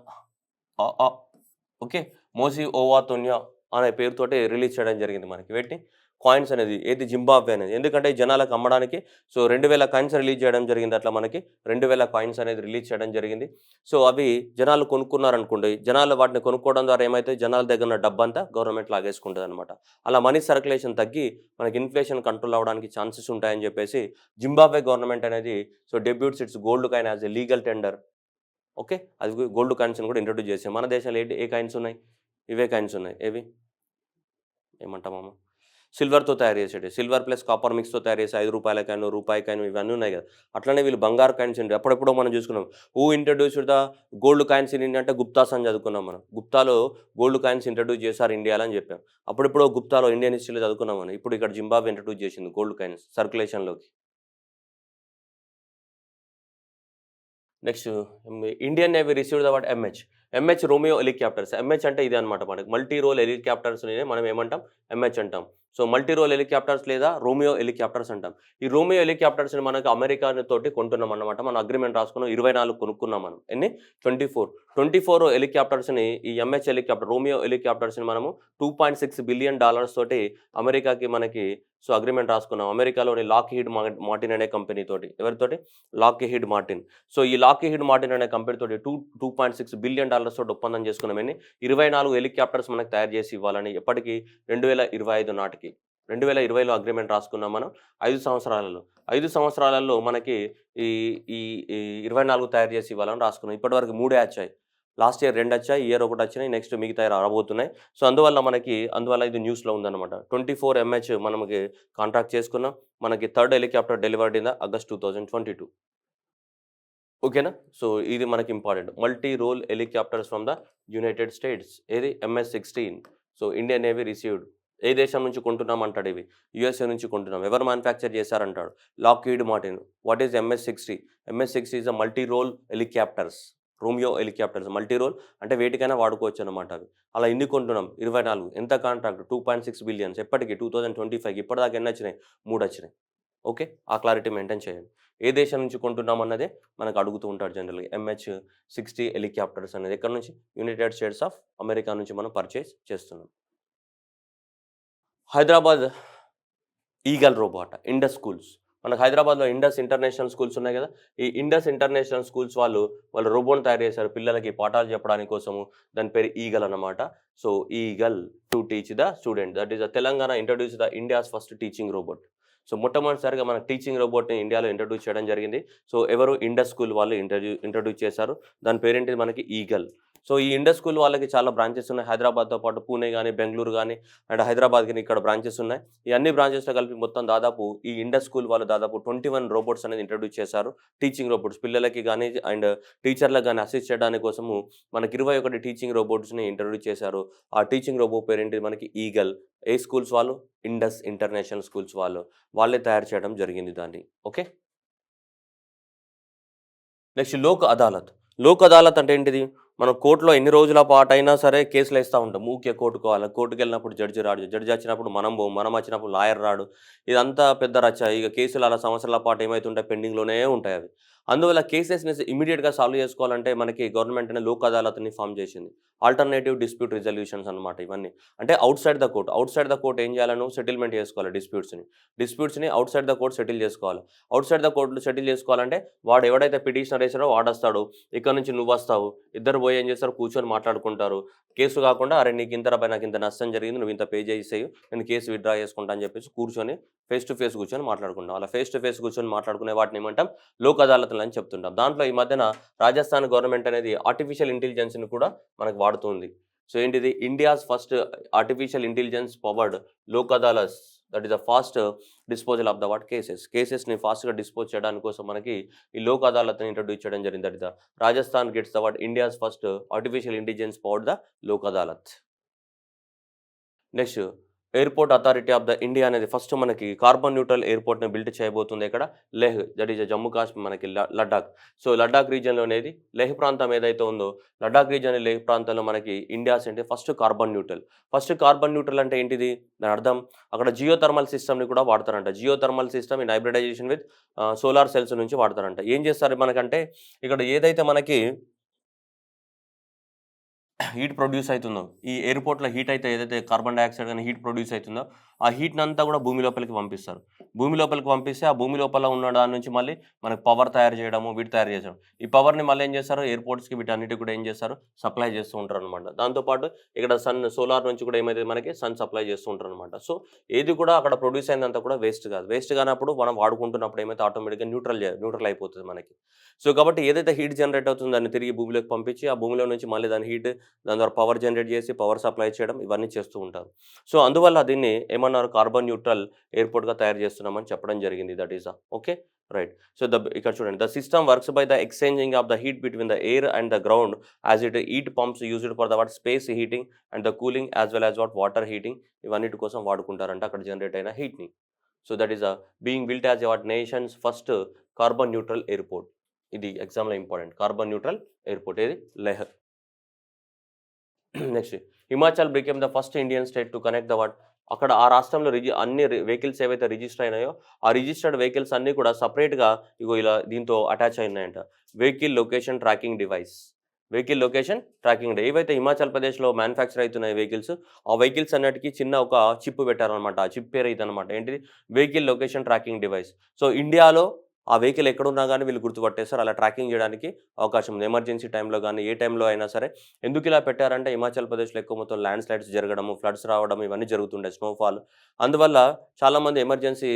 S1: Okay. Mosi oa Tunya అనే పేరుతోటి రిలీజ్ చేయడం జరిగింది మనకి. వీటిని కాయిన్స్ అనేది ఏది జింబాబ్వే అనేది. ఎందుకంటే జనాలకు అమ్మడానికి 2000 కాయిన్స్ రిలీజ్ చేయడం జరిగింది. అట్లా మనకి 2000 కాయిన్స్ అనేది రిలీజ్ చేయడం జరిగింది. సో అవి జనాలు కొనుక్కున్నారనుకోండి. జనాలు వాటిని కొనుక్కోవడం ద్వారా ఏమైతాయి? జనాల దగ్గర ఉన్న డబ్బంతా గవర్నమెంట్ లాగేసుకుంటదనమాట. అలా మనీ సర్క్యులేషన్ తగ్గి మనకి ఇన్ఫ్లేషన్ కంట్రోల్ అవ్వడానికి ఛాన్సెస్ ఉంటాయని చెప్పేసి జింబాబ్వే గవర్నమెంట్ అనేది debuts its gold coin as a legal tender. Okay. అది గోల్డ్ కాయిన్స్‌ని కూడా ఇంట్రొడ్యూస్ చేసాం. మన దేశంలో ఏ కాయిన్స్ ఉన్నాయి? ఇవే కాయిన్స్ ఉన్నాయి. ఏవి? ఏమంటామమ్మ? సిల్వర్‌తో తయారు చేసేటివి. సిల్వర్ ప్లస్ కాపర్ మిక్స్‌తో తయారు చేసే రూ. 5 కాయిన్, రూపాయి కాయిన్ ఇవన్నీ ఉన్నాయి కదా! అట్లనే వీళ్ళు బంగారు కాయిన్స్ అప్పుడెప్పుడో మనం చూసుకున్నాం. Who introduced the gold coins in India అంటే గుప్తాస్ అని చదువుకున్నాం మనం. గుప్తాలో గోల్డ్ కాయిన్స్ ఇంట్రొడ్యూస్ చేశారు ఇండియాలో అని చెప్పాం. అప్పుడెప్పుడో గుప్తాలో ఇండియన్ హిస్టరీలో చదువుకున్నాం మనం. ఇప్పుడు ఇక్కడ జింబాబ్వే ఇంట్రొడ్యూస్ చేసింది గోల్డ్ కాయిన్స్ సర్క్యులేషన్‌లోకి. Next Indian navy received the word MH. MH Romeo helicopters. MH అంటే ఇదే అనమాట మనకి. మల్టీ రోల్ హెలికాప్టర్స్‌ని మనం ఏమంటాం? ఎంహెచ్ అంటాం. సో మల్టీ రోల్ హెలికాప్టర్స్ లేదా రోమియో హెలికాప్టర్స్ అంటాం. ఈ రోమియో హెలికాప్టర్స్‌ని మనకు అమెరికా తోటి కొంటున్నాం అన్నమాట. మనం అగ్రీమెంట్ రాసుకున్నాం. 24 కొనుక్కున్నాం మనం. ఎన్ని? 24 హెలికాప్టర్స్‌ని ఈ ఎంహెచ్ హెలికాప్టర్ రోమియో హెలికాప్టర్స్‌ని మనము $2.6 బిలియన్ తోటి అమెరికాకి మనకి అగ్రీమెంట్ రాసుకున్నాం. అమెరికాలోని లాక్‌హీడ్ మార్టిన్ అనే కంపెనీ తోటి. ఎవరితోటి? Lockheed Martin. సో ఈ లాక్‌హీడ్ మార్టిన్ అనే కంపెనీ తోటి $2.6 బిలియన్ తోటి ఒప్పందం చేసుకున్నాం. 24 హెలికాప్టర్స్ మనకు తయారు చేసి ఇవ్వాలని ఎప్పటికి 2025 నాటికి. 2020లో అగ్రీమెంట్ రాసుకున్నాం మనం. 5 సంవత్సరాలలో. 5 సంవత్సరాలలో మనకి ఈ ఈ ఈ 24 తయారు చేసి ఇవ్వాలని రాసుకున్నాం. ఇప్పటివరకు 3 వచ్చాయి. లాస్ట్ ఇయర్ 2 వచ్చాయి. ఈ ఇయర్ 1 వచ్చినాయి. నెక్స్ట్ మిగతాయి రాబోతున్నాయి. సో అందువల్ల ఇది న్యూస్‌లో ఉందన్నమాట. 24 ఎంహెచ్ మనకి కాంట్రాక్ట్ చేసుకున్నాం. మనకి third helicopter delivered in August 2022. ఓకేనా? సో ఇది మనకి important. Multi role helicopters from the United States. ఏది? MS-16. So Indian navy received. ఏ దేశం నుంచి కొంటున్నాం అంటాడు ఇవి. యూఎస్ఏ నుంచి కొంటున్నాం. ఎవరు మ్యానుఫ్యాక్చర్ చేశారంటాడు. Lockheed Martin. What is MS-60? MS-60 is a multi role helicopters. Romeo helicopters. Multi role అంటే వేటికైనా వాడుకోవచ్చు అన్నమాట అవి. అలా ఎన్ని కొంటున్నాం? 24. ఎంత కాంట్రాక్ట్? 2.6 బిలియన్స్. ఎప్పటికి? 2025కి. ఇప్పటిదాకా ఎన్ని వచ్చినాయి? 3 వచ్చినాయి. ఓకే. ఆ క్లారిటీ మెయింటైన్ చేయండి. ఏ దేశం నుంచి కొంటున్నాం అన్నదే మనకు అడుగుతూ ఉంటాడు జనరల్‌గా. MH-60 హెలికాప్టర్స్ అనేది ఎక్కడి నుంచి? యునైటెడ్ స్టేట్స్ ఆఫ్ అమెరికా నుంచి మనం పర్చేస్ చేస్తున్నాం. Hyderabad eagle robot. Indus schools. మనకు హైదరాబాద్‌లో ఇండస్ ఇంటర్నేషనల్ స్కూల్స్ ఉన్నాయి కదా! ఈ ఇండస్ ఇంటర్నేషనల్ స్కూల్స్ వాళ్ళు రోబోట్‌ని తయారు చేశారు పిల్లలకి పాఠాలు చెప్పడానికి కోసము. దాని పేరు ఈగల్ అన్నమాట. So eagle to teach the student. That is the Telangana introduce the India's first teaching robot. So మొట్టమొదటిసారిగా మనకు టీచింగ్ రోబోట్‌ని ఇండియాలో ఇంట్రొడ్యూస్ చేయడం జరిగింది. సో ఎవరు? ఇండస్ స్కూల్ వాళ్ళు ఇంట్రొడ్యూస్ చేశారు. దాని పేరేంటిది మనకి ఈగల్. సో ఈ ఇండస్ స్కూల్ వాళ్ళకి చాలా బ్రాంచెస్ ఉన్నాయి. హైదరాబాద్‌తో పాటు పూణే గాని, బెంగుళూరు గాని అండ్ హైదరాబాద్ గాని ఇక్కడ బ్రాంచెస్ ఉన్నాయి. ఈ అన్ని బ్రాంచెస్‌లో కలిపి మొత్తం దాదాపు ఈ ఇండస్ స్కూల్ వాళ్ళు దాదాపు 21 రోబోట్స్ అనేది ఇంట్రొడ్యూస్ చేశారు. టీచింగ్ రోబోట్స్ పిల్లలకి గాని అండ్ టీచర్‌లకు గాని అసిస్ట్ చేయడానికి కోసము మనకి 21 టీచింగ్ రోబోట్స్‌ని ఇంట్రొడ్యూస్ చేశారు. ఆ టీచింగ్ రోబో పేరేంటిది మనకి ఈగల్. ఏ స్కూల్స్ వాళ్ళు? ఇండస్ ఇంటర్నేషనల్ స్కూల్స్ వాళ్ళు. వాళ్ళే తయారు చేయడం జరిగింది దాన్ని. ఓకే. నెక్స్ట్ లోక్ అదాలత్. లోక్ అదాలత్ అంటే ఏంటిది? మనం కోర్ట్‌లో ఎన్ని రోజుల పాటైనా సరే కేసులేస్తా ఉంటాం. ఊకే కోర్టుకోవాలి. కోర్టుకెళ్ళినప్పుడు జడ్జి రాడు. జడ్జి వచ్చినప్పుడు మనం పోము. మనం వచ్చినప్పుడు లాయర్ రాడు. ఇదంతా పెద్ద రచ్చ. ఇక కేసులు అలా సంవత్సరాల పాటు ఏమైతుంటాయి పెండింగ్‌లోనే ఉంటాయి అవి. అందువల్ల కేసెస్‌ని ఇమ్మీడియేట్‌గా సాల్వ్ చేసుకోవాలంటే మనకి గవర్నమెంట్ అనేది లోక్ అదాలత్‌ని ఫార్మ్ చేసింది. ఆల్టర్నేటివ్ డిస్ప్యూట్ రిజల్యూషన్స్ అన్నమాట ఇవన్నీ. అంటే outside the court. Outside the court ఏం చేయాలి నువ్వు సెటిల్‌మెంట్ చేసుకోవాలి డిస్ప్యూట్స్‌ని. డిస్ప్యూట్స్‌ని ఔట్‌సైడ్ ద కోర్ట్ సెటిల్ చేసుకోవాలి. ఔట్‌సైడ్ ద కోర్ట్‌లో సెటిల్ చేసుకోవాలంటే వాడు ఎవడైతే పిటిషనర్ ఏసాడో వాడొస్తాడు. ఇక్కడ నుంచి నువ్వొస్తావు. ఇద్దరు పోయి ఏం చేస్తారు కూర్చొని మాట్లాడుకుంటారు. కేసు కాకుండా అరే నీకింతరా నాకింత నష్టం జరిగింది. నువ్వు ఇంత పే చేసేయి. నేను కేసు విత్‌డ్రా చేసుకుంటా అని చెప్పేసి కూర్చొని ఫేస్ టు ఫేస్ కూర్చొని మాట్లాడుకుంటాం. అలా ఫేస్ టు ఫేస్ కూర్చొని మాట్లాడుకునే వాటిని ఏమంటాం లోక్ అదాలత్‌లు అని చెప్తుంటాం. దాంట్లో ఈ మధ్యన రాజస్థాన్ గవర్నమెంట్ అనేది ఆర్టిఫిషియల్ ఇంటెలిజెన్స్‌ని కూడా మనకు వాడుతుంది. సో ఏంటిది India's first artificial intelligence powered Lok Adalat that is the fast disposal of the what కేసెస్‌ని ఫాస్ట్‌గా డిస్పోజ్ చేయడానికి కోసం మనకి ఈ లోక్ అదాలత్‌ని ఇంట్రొడ్యూస్ చేయడం జరిగింది. That is the Rajasthan gets the what India's first artificial intelligence powered the Lok Adalat. Next airport authority of the India అనేది ఫస్ట్ మనకి కార్బన్ న్యూట్రల్ ఎయిర్‌పోర్ట్‌ని బిల్డ్ చేయబోతుంది ఎక్కడ? లెహ్ దట్ ఈస్ జమ్మూ కాశ్మీర్ మనకి లడ్డాక్. సో లడ్డాక్ రీజియన్‌లో అనేది లెహ్ ప్రాంతం ఏదైతే ఉందో లడ్డాక్ రీజియన్ లెహ్ ప్రాంతంలో మనకి ఇండియాస్ అంటే first carbon neutral. First carbon neutral అంటే ఏంటిది? దాని అర్థం అక్కడ జియో థర్మల్ సిస్టమ్‌ని కూడా వాడతారంట. Geothermal system in hybridization with solar cells నుంచి వాడతారంట. ఏం చేస్తారు మనకంటే ఇక్కడ ఏదైతే మనకి హీట్ ప్రొడ్యూస్ అయితుందో, ఈ ఎయిర్‌పోర్ట్‌లో హీట్ అయితే ఏదైతే కార్బన్ డయాక్సైడ్ గాని హీట్ ప్రొడ్యూస్ అయితుందో, ఆ హీట్‌నంతా కూడా భూమి లోపలికి పంపిస్తారు. భూమి లోపలికి పంపిస్తే, ఆ భూమి లోపల ఉన్న దాని నుంచి మళ్ళీ మనకు పవర్ తయారు చేయడము, తయారు చేయడం. ఈ పవర్‌ని మళ్ళీ ఏం చేస్తారు ఎయిర్‌పోర్ట్స్‌కి వీటన్నిటికి కూడా ఏం చేస్తారు సప్లై చేస్తూ ఉంటారనమాట. దాంతో పాటు ఇక్కడ సోలార్ నుంచి కూడా ఏమైతది మనకి సన్ సప్లై చేస్తూ ఉంటారనమాట. సో, ఏది కూడా అక్కడ ప్రొడ్యూస్ అయిందంతా కూడా వేస్ట్ కాదు. వేస్ట్ కానప్పుడు మనం వాడుకుంటున్నప్పుడు ఏమైతే ఆటోమేటిక్‌గా న్యూట్రల్ అయిపోతది మనకి. సో, కాబట్టి ఏదైతే హీట్ జనరేట్ అవుతుందో దాన్ని తిరిగి భూమిలోకి పంపించి, ఆ భూమిలో నుంచి మళ్ళీ దాని హీట్ దాని ద్వారా పవర్ జనరేట్ చేసి, పవర్ సప్లై చేయడం ఇవన్నీ చేస్తూ ఉంటారు. సో, అందువల్ల దీన్ని ఏమన్నారు కార్బన్ న్యూట్రల్ ఎయిర్‌పోర్ట్‌గా తయారు చేస్తున్నామని చెప్పడం జరిగింది. That is okay. Right. So, ఇక్కడ చూడండి. The system works by the exchanging of the heat between the air and the ground as it heat pumps used for the what space heating and the cooling as well as water heating ఇవన్నిటి కోసం వాడుకుంటారంట అక్కడ జనరేట్ అయిన హీట్‌ని. So, that is being built as what nations first carbon neutral airport. ఇది ఎగ్జామ్‌లో ఇంపార్టెంట్. కార్బన్ న్యూట్రల్ ఎయిర్‌పోర్ట్ ఏది? Leh. Next Himachal became the first Indian state to connect the what అక్కడ ఆ రాష్ట్రంలో అన్ని వెహికల్స్ ఏవైతే రిజిస్టర్ అయినాయో ఆ రిజిస్టర్డ్ వెహికల్స్ అన్నీ కూడా సపరేట్‌గా ఇగో ఇలా దీంతో అటాచ్ అయినాయంట. Vehicle location tracking device. Vehicle location tracking ఏవైతే హిమాచల్ ప్రదేశ్‌లో మ్యానుఫ్యాక్చర్ అయితున్నాయి వెహికల్స్, ఆ వెహికల్స్ అన్నిటికి చిన్న ఒక చిప్ పెట్టారనమాట. ఆ చిప్ పేరు ఇదనమాట. ఏంటిది? Vehicle location tracking device. So, ఇండియాలో ఆ వెహికల్ ఎక్కడున్నా గాని వీళ్ళు గుర్తుపట్టేస్తారు. అలా ట్రాకింగ్ చేయడానికి అవకాశం ఉంది. ఎమర్జెన్సీ టైంలో గాని, ఏ టైంలో అయినా సరే. ఎందుకు ఇలా పెట్టారంటే హిమాచల్ ప్రదేశ్‌లో ఎక్కువ మొత్తం ల్యాండ్ స్లైడ్స్ జరగడము, ఫ్లడ్స్ రావడం ఇవన్నీ జరుగుతుంటాయి. స్నోఫాల్. అందువల్ల చాలామంది ఎమర్జెన్సీ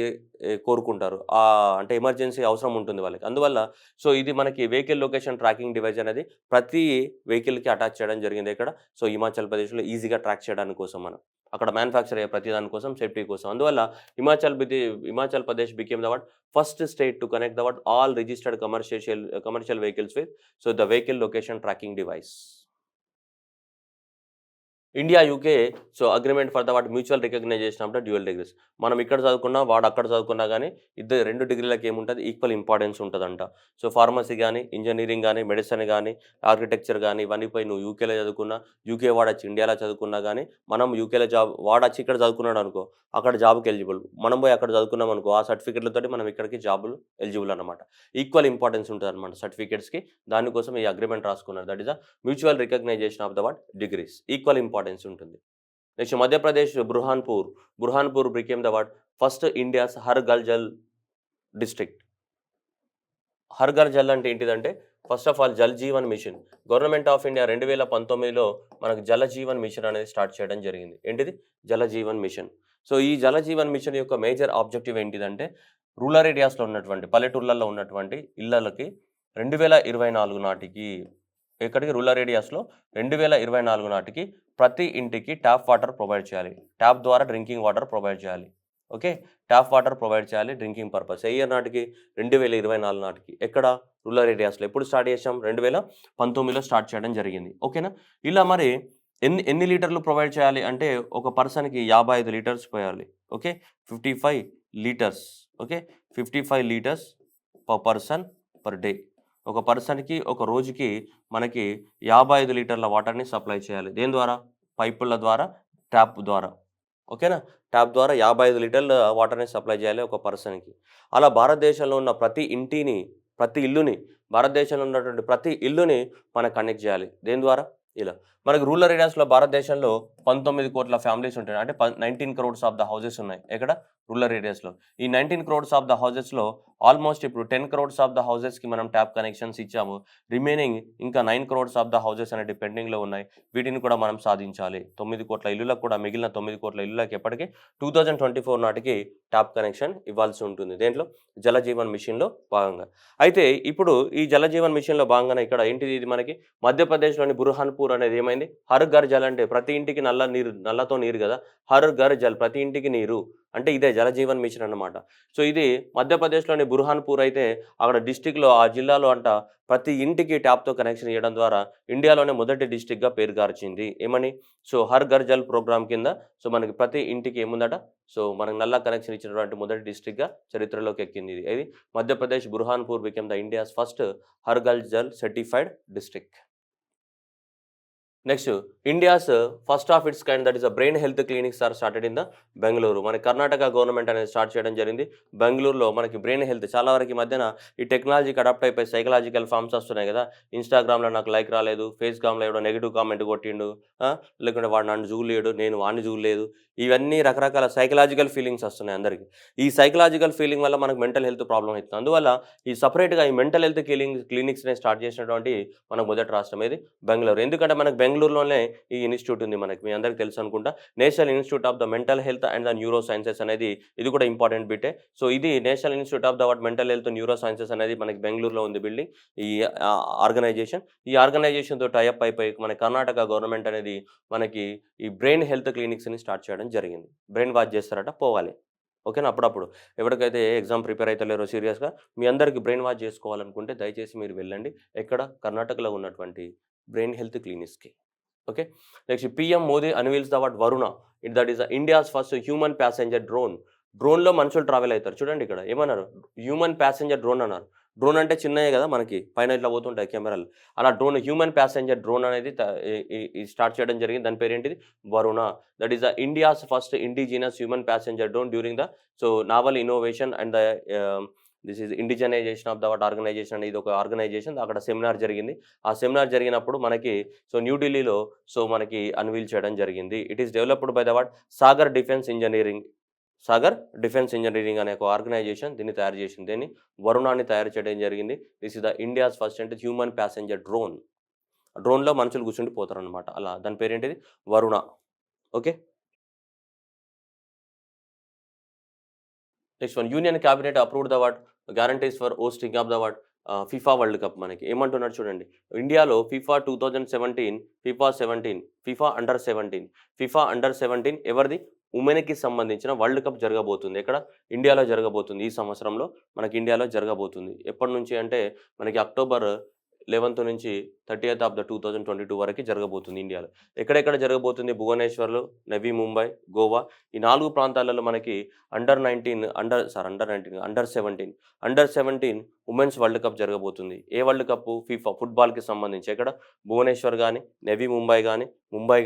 S1: కోరుకుంటారు. అంటే ఎమర్జెన్సీ అవసరం ఉంటుంది వాళ్ళకి. అందువల్ల సో, ఇది మనకి వెహికల్ లొకేషన్ ట్రాకింగ్ డివైస్ అనేది ప్రతి వెహికల్‌కి అటాచ్ చేయడం జరిగింది ఇక్కడ. సో, హిమాచల్ ప్రదేశ్‌లో ఈజీగా ట్రాక్ చేయడానికి కోసం మనం. అక్కడ మ్యానుఫ్యాక్చర్ అయ్యే ప్రతి దాని కోసం సేఫ్టీ కోసం. అందువల్ల Himachal Pradesh became the what first state to connect the what all registered commercial vehicles with so the vehicle location tracking device. India, UK so agreement for the what mutual recognition of the dual degrees. మనం ఇక్కడ చదువుకున్నా, వాడు అక్కడ చదువుకున్నా గానీ ఇద్దరు 2 డిగ్రీలకి ఏముంటది ఈక్వల్ ఇంపార్టెన్స్ ఉంటదంట. సో ఫార్మసీ గానీ, ఇంజినీరింగ్ గానీ, మెడిసిన్ గానీ, ఆర్కిటెక్చర్ గానీ ఇవన్నీ పోయి నువ్వు యూకేలో చదువుకున్నా, యూకే వాడొచ్చి ఇండియాలో చదువుకున్నా గానీ మనం యూకేలో వాడొచ్చి ఇక్కడ చదువుకున్నాడనుకో అక్కడ జాబ్‌కి ఎలిజిబుల్. మనం పోయి అక్కడ చదువుకున్నామనుకో ఆ సర్టిఫికేట్‌లతోటి మనం ఇక్కడికి ఎలిజిబుల్ అన్నమాట. ఈక్వల్ ఇంపార్టెన్స్ ఉంటదన్నమాట సర్టిఫికేట్స్‌కి. దానికోసం ఈ అగ్రీమెంట్ రాసుకున్నారు. That is the mutual recognition of the what degrees. Equal importance ఉంటుంది. Next Madhya Pradesh Burhanpur became the what first India's Har Ghar Jal district. Har Ghar Jal అంటే ఏంటిదంటే first of all Jal Jeevan mission. Government of India 2019లో మనకు జల జీవన్ మిషన్ అనేది స్టార్ట్ చేయడం జరిగింది. ఏంటిది? జల జీవన్ మిషన్. సో ఈ జల జీవన్ మిషన్ యొక్క మేజర్ ఆబ్జెక్టివ్ ఏంటిదంటే రూరల్ ఏరియాస్‌లో ఉన్నటువంటి పల్లెటూర్లలో ఉన్నటువంటి ఇళ్లలకి 2024 నాటికి ఎక్కడికి రూరల్ ఏరియాస్‌లో 2024 నాటికి ప్రతి ఇంటికి ట్యాప్ వాటర్ ప్రొవైడ్ చేయాలి. ట్యాప్ ద్వారా డ్రింకింగ్ వాటర్ ప్రొవైడ్ చేయాలి. ఓకే. ట్యాప్ వాటర్ ప్రొవైడ్ చేయాలి డ్రింకింగ్ పర్పస్. ఏ ఇయర్ నాటికి? 2024 నాటికి. ఎక్కడ? రూరల్ ఏరియాస్‌లో. ఎప్పుడు స్టార్ట్ చేసాం? 2019లో స్టార్ట్ చేయడం జరిగింది. ఓకేనా? ఇలా మరి ఎన్ని లీటర్లు ప్రొవైడ్ చేయాలి అంటే ఒక పర్సన్‌కి 55 లీటర్స్ పోయాలి. Okay. 55 litres. Okay. 55 litres per person per day. ఒక పర్సన్‌కి ఒక రోజుకి మనకి 55 లీటర్ల వాటర్‌ని సప్లై చేయాలి. దేని ద్వారా? పైపుల ద్వారా, ట్యాప్ ద్వారా. ఓకేనా? ట్యాప్ ద్వారా 55 లీటర్ల వాటర్‌ని సప్లై చేయాలి ఒక పర్సన్‌కి. అలా భారతదేశంలో ఉన్న ప్రతి ఇంటిని ప్రతి ఇల్లుని, భారతదేశంలో ఉన్నటువంటి ప్రతి ఇల్లుని మనం కనెక్ట్ చేయాలి. దేని ద్వారా? ఇలా. మనకు రూరల్ ఏరియాస్‌లో భారతదేశంలో 19 కోట్ల ఫ్యామిలీస్ ఉంటాయి. అంటే 19 క్రోర్స్ ఆఫ్ ద హౌసెస్ ఉన్నాయి. ఎక్కడ? రూరల్ ఏరియాస్‌లో. ఈ 19 క్రోర్స్ ఆఫ్ ద హౌసెస్‌లో ఆల్మోస్ట్ ఇప్పుడు 10 క్రోర్స్ ఆఫ్ ద హౌసెస్‌కి మనం ట్యాప్ కనెక్షన్స్ ఇచ్చాము. రిమైనింగ్ ఇంకా 9 క్రోర్స్ ఆఫ్ ద హౌసెస్ అనేటివి పెండింగ్‌లో ఉన్నాయి. వీటిని కూడా మనం సాధించాలి. 9 కోట్ల ఇల్లులకు కూడా మిగిలిన 9 కోట్ల ఇల్లులకు ఎప్పటికి 2024 నాటికి ట్యాప్ కనెక్షన్ ఇవ్వాల్సి ఉంటుంది. దేంట్లో? జల జీవన్ మిషన్‌లో భాగంగా. అయితే ఇప్పుడు ఈ జల జీవన్ మిషన్‌లో భాగంగానే ఇక్కడ ఏంటిది ఇది మనకి మధ్యప్రదేశ్‌లోని బుర్హాన్‌పూర్ అనేది ఏమైంది? హర్ ఘర్ జల్ అంటే ప్రతి ఇంటికి నల్లతో నీరు కదా! హర్ ఘర్ జల్ ప్రతి ఇంటికి నీరు. అంటే ఇదే జల జీవన్ మిషన్ అన్నమాట. సో ఇది మధ్యప్రదేశ్‌లోని బుర్హాన్‌పూర్ అయితే అక్కడ డిస్ట్రిక్ట్‌లో ఆ జిల్లాలో ప్రతి ఇంటికి ట్యాప్‌తో కనెక్షన్ ఇయ్యడం ద్వారా ఇండియాలోనే మొదటి డిస్ట్రిక్ట్‌గా పేరుగార్చింది. ఏమని? సో హర్ ఘర్ జల్ ప్రోగ్రామ్ కింద సో మనకి ప్రతి ఇంటికి ఏముందట? సో మనకు నల్లా కనెక్షన్ ఇచ్చినటువంటి మొదటి డిస్ట్రిక్ట్‌గా చరిత్రలోకి ఎక్కింది ఇది. ఏది? Madhya Pradesh Burhanpur became the India's first Har Ghar Jal certified district. Next India's first of its kind that is brain health clinics are started in the Bengaluru. మన కర్ణాటక గవర్నమెంట్ అనేది స్టార్ట్ చేయడం జరిగింది. బెంగళూరులో మనకి బ్రెయిన్ హెల్త్ చాలా వరకు ఈ మధ్యన ఈ టెక్నాలజీకి అడాప్ట్ అయిపోయి సైకలాజికల్ ఫార్మ్స్ వస్తున్నాయి కదా. ఇన్‌స్టాగ్రామ్‌లో నాకు లైక్ రాలేదు, ఫేస్‌గ్రామ్‌లో ఎవడో నెగెటివ్ కామెంట్ కొట్టిండు, లేకుంటే వాడు నన్ను చూడలేడు, నేను వాడిని చూడలేదు. ఇవన్నీ రకరకాల సైకలాజికల్ ఫీలింగ్స్ వస్తున్నాయి అందరికి. ఈ సైకలాజికల్ ఫీలింగ్ వల్ల మనకు మెంటల్ హెల్త్ ప్రాబ్లమ్ అవుతుంది. అందువల్ల ఈ సెపరేట్‌గా ఈ మెంటల్ హెల్త్ క్లినిక్స్‌ని స్టార్ట్ చేసినటువంటి మన మొదటి రాష్ట్రం ఏది? బెంగళూరు. ఎందుకంటే మనకు బెంగళూరులోనే ఈ ఇన్‌స్టిట్యూట్ ఉంది మనకి. మీ అందరికి తెలుసు అనుకుంటా. National institute of the mental health and the neuro sciences అనేది ఇది కూడా ఇంపార్టెంట్ బిటే. సో ఇది national institute of the mental health neuro sciences అనేది మనకి బెంగళూరులో ఉంది బిల్డింగ్. ఈ ఆర్గనైజేషన్. ఈ ఆర్గనైజేషన్‌తో టై అప్ అయిపోయి మన కర్ణాటక గవర్నమెంట్ అనేది మనకి ఈ బ్రెయిన్ హెల్త్ క్లినిక్స్‌ని స్టార్ట్ చేయడం జరిగింది. బ్రెయిన్ వాష్ చేస్తారట, పోవాలి. ఓకేనా? అప్పుడప్పుడు. ఎవరికైతే ఎగ్జామ్ ప్రిపేర్ అయితలేరో సీరియస్‌గా మీ అందరికి బ్రెయిన్ వాష్ చేసుకోవాలనుకుంటే దయచేసి మీరు వెళ్ళండి. ఎక్కడ? కర్ణాటకలో ఉన్నటువంటి బ్రెయిన్ హెల్త్ క్లినిక్స్‌కి. Okay. Next PM Modi unveils the Varuna. That is India's first human passenger drone. డ్రోన్‌లో మనుషులు ట్రావెల్ అయితారు. చూడండి ఇక్కడ ఏమన్నారు? హ్యూమన్ ప్యాసెంజర్ డ్రోన్ అన్నారు. డ్రోన్ అంటే చిన్నయే కదా మనకి. పైన ఇట్లా పోతుంటాయి కెమెరాలు. అలా డ్రోన్ హ్యూమన్ ప్యాసెంజర్ డ్రోన్ అనేది స్టార్ట్ చేయడం జరిగింది. దాని పేరేంటిది? Varuna. That is the India's first indigenous human passenger drone during the naval innovation and the this is indigenisation of the organisation అనేది ఒక ఆర్గనైజేషన్. అక్కడ సెమినార్ జరిగింది. ఆ సెమినార్ జరిగినప్పుడు మనకి న్యూఢిల్లీలో మనకి అన్వీల్ చేయడం జరిగింది. It is developed by the Sagar defence engineering. Sagar defence engineering అనే ఒక ఆర్గనైజేషన్ దీన్ని తయారు చేసింది. దీన్ని వరుణాన్ని తయారు చేయడం జరిగింది. This is the India's first అంటే హ్యూమన్ ప్యాసెంజర్ డ్రోన్. డ్రోన్‌లో మనుషులు కూర్చుండి పోతారనమాట. అలా దాని పేరేంటిది? Varuna. Okay. Next one union cabinet approved the guarantees for hosting of the FIFA world cup మనకి. ఏమంటున్నారు చూడండి. ఇండియాలో FIFA 2017, FIFA under 17. FIFA under 17 ఎవరిది? ఉమెన్‌కి సంబంధించిన వరల్డ్ కప్ జరగబోతుంది. ఎక్కడ? ఇండియాలో జరగబోతుంది. ఈ సంవత్సరంలో మనకి ఇండియాలో జరగబోతుంది. ఎప్పటి నుంచి అంటే మనకి అక్టోబర్ 11 నుంచి 30th ఆఫ్ ద 2022 వరకు జరగబోతుంది ఇండియాలో. ఎక్కడెక్కడ జరగబోతుంది? భువనేశ్వర్‌లో, నవీ ముంబై, గోవా ఈ 4 ప్రాంతాలలో మనకి అండర్ 17 ఉమెన్స్ వరల్డ్ కప్ జరగబోతుంది. ఏ వరల్డ్ కప్పు? ఫిఫా ఫుట్బాల్‌కి సంబంధించి. ఎక్కడ? భువనేశ్వర్ గాని, నవీ ముంబై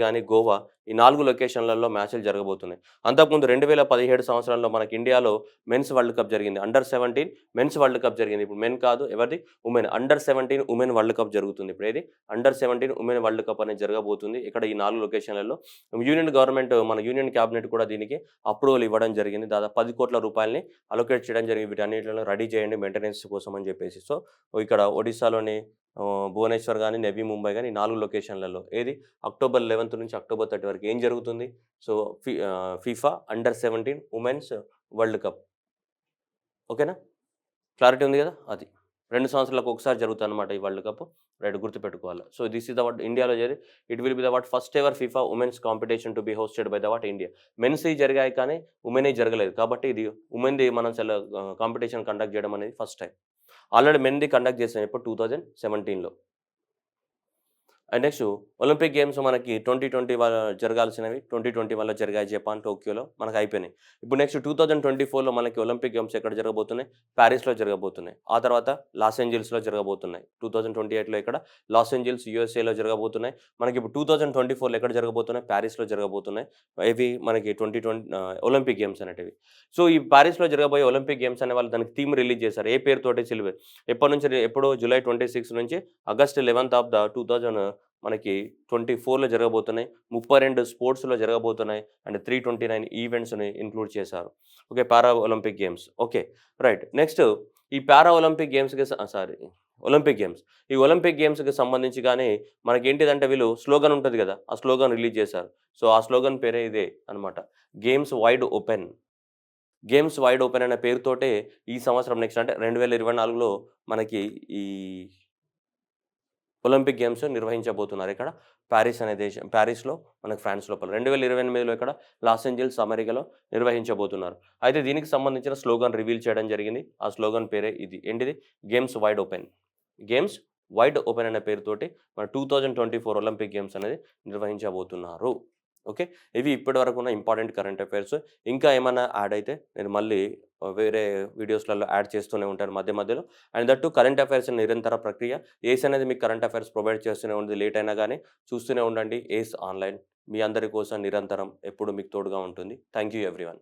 S1: గాని, గోవా ఈ 4 లొకేషన్‌లలో మ్యాచ్‌లు జరగబోతున్నాయి. అంతకుముందు 2017 సంవత్సరంలో మనకి ఇండియాలో మెన్స్ వరల్డ్ కప్ జరిగింది. అండర్ 17 మెన్స్ వరల్డ్ కప్ జరిగింది. ఇప్పుడు మెన్ కాదు ఎవరిది? Women. Under 17 women world cup జరుగుతుంది. ఇప్పుడు ఏది? అండర్ 17 ఉమెన్ వరల్డ్ కప్ అనేది జరగబోతుంది. ఇక్కడ ఈ 4 లొకేషన్‌లలో యూనియన్ గవర్నమెంట్ మన యూనియన్ క్యాబినెట్ కూడా దీనికి అప్రూవల్ ఇవ్వడం జరిగింది. దాదాపు 10 కోట్ల రూపాయలని అలొకేట్ చేయడం జరిగింది. వీటన్నిటిలో రెడీ చేయండి మెయింటెనెన్స్ కోసం అని చెప్పేసి. ఇక్కడ ఒడిస్సాలోని భువనేశ్వర్ గాని, నవీ ముంబై గాని 4 లొకేషన్‌లలో ఏది? అక్టోబర్ 11 నుంచి అక్టోబర్ 30 వరకు ఏం జరుగుతుంది? FIFA under 17 women's world cup. ఓకేనా? క్లారిటీ ఉంది కదా? అది. 2 సంవత్సరాలకు ఒకసారి జరుగుతుందన్నమాట ఈ వరల్డ్ కప్. రైట్ గుర్తుపెట్టుకోవాలి. దిస్ ఈస్ ద ఇండియాలో it will be the first ever FIFA women's competition to be hosted by the India. మెన్స్‌వి జరిగాయి కానీ ఉమెన్‌వి జరగలేదు. కాబట్టి ఇది ఉమెన్‌ది మనం కాంపిటీషన్ కండక్ట్ చేయడం అనేది ఫస్ట్ టైం. ఆల్రెడీ మెన్‌ది కండక్ట్ చేసాం ఎప్పుడు? 2017లో. అండ్ నెక్స్ట్ ఒలింపిక్ గేమ్స్ మనకి 2020 జరగాల్సినవి 2021లో జరిగాయి జపాన్ టోక్యోలో మనకు అయిపోయినాయి. ఇప్పుడు నెక్స్ట్ 2024లో మనకి ఒలింపిక్ గేమ్స్ ఎక్కడ జరగబోతున్నాయి? పారిస్‌లో జరగబోతున్నాయి. ఆ తర్వాత లాస్ ఏంజెల్స్‌లో జరగబోతున్నాయి. 2028లో ఇక్కడ లాస్ ఏంజెల్స్ యూఎస్ఏలో జరగబోతున్నాయి. మనకి ఇప్పుడు 2024లో ఎక్కడ జరగబోతున్నాయి? పారిస్‌లో జరగబోతున్నాయి. ఇవి మనకి ఒలింపిక్ గేమ్స్ అనేటివి. సో, ఈ పారిస్‌లో జరగబోయే ఒలింపిక్ గేమ్స్ అనే వాళ్ళు దానికి థీమ్ రిలీజ్ చేశారు. ఏ పేరుతోటి ఎప్పటి నుంచి ఎప్పుడు జూలై 26 నుంచి ఆగస్ట్ 11th ఆఫ్ ద 2024లో జరగబోతున్నాయి. 32 స్పోర్ట్స్‌లో జరగబోతున్నాయి. అండ్ 329 ఈవెంట్స్‌ని ఇంక్లూడ్ చేశారు. Okay. Para olympic games. Okay. Right. Next ఈ పారా ఒలింపిక్ గేమ్స్‌కి సారీ ఒలింపిక్ గేమ్స్. ఈ ఒలింపిక్ గేమ్స్‌కి సంబంధించి గాని మనకేంటిదంటే వీళ్ళు స్లోగన్ ఉంటది గదా! ఆ స్లోగన్ రిలీజ్ చేశారు. సో, ఆ స్లోగన్ పేరే ఇదే అన్నమాట. Games wide open. Games wide open అనే పేరుతోటే ఈ సంవత్సరం నెక్స్ట్ అంటే 2024లో మనకి ఈ ఒలింపిక్ గేమ్స్ నిర్వహించబోతున్నారు. ఇక్కడ పారిస్‌లో మనకు ఫ్రాన్స్ లోపల. 2028లో ఇక్కడ లాస్ ఏంజెల్స్ అమెరికాలో నిర్వహించబోతున్నారు. అయితే దీనికి సంబంధించిన స్లోగన్ రివీల్ చేయడం జరిగింది. ఆ స్లోగన్ పేరే ఇది. ఏంటిది? Games wide open. Games wide open అనే పేరుతోటి మన 2024 ఒలింపిక్ గేమ్స్ అనేది నిర్వహించబోతున్నారు. ఓకే. ఇవి ఇప్పటివరకు ఉన్న ఇంపార్టెంట్ కరెంట్ అఫైర్స్. ఇంకా ఏమన్నా యాడ్ అయితే నేను మళ్ళీ వేరే వీడియోస్‌లలో యాడ్ చేస్తూనే ఉంటాను మధ్య మధ్యలో. And that two current affairs నిరంతర ప్రక్రియ. ఏస్ అనేది మీకు కరెంట్ అఫైర్స్ ప్రొవైడ్ చేస్తూనే ఉంది. లేట్ అయినా గానీ చూస్తూనే ఉండండి. ఏస్ ఆన్‌లైన్. మీ అందరి కోసం నిరంతరం ఎప్పుడు మీకు తోడుగా ఉంటుంది. Thank you everyone.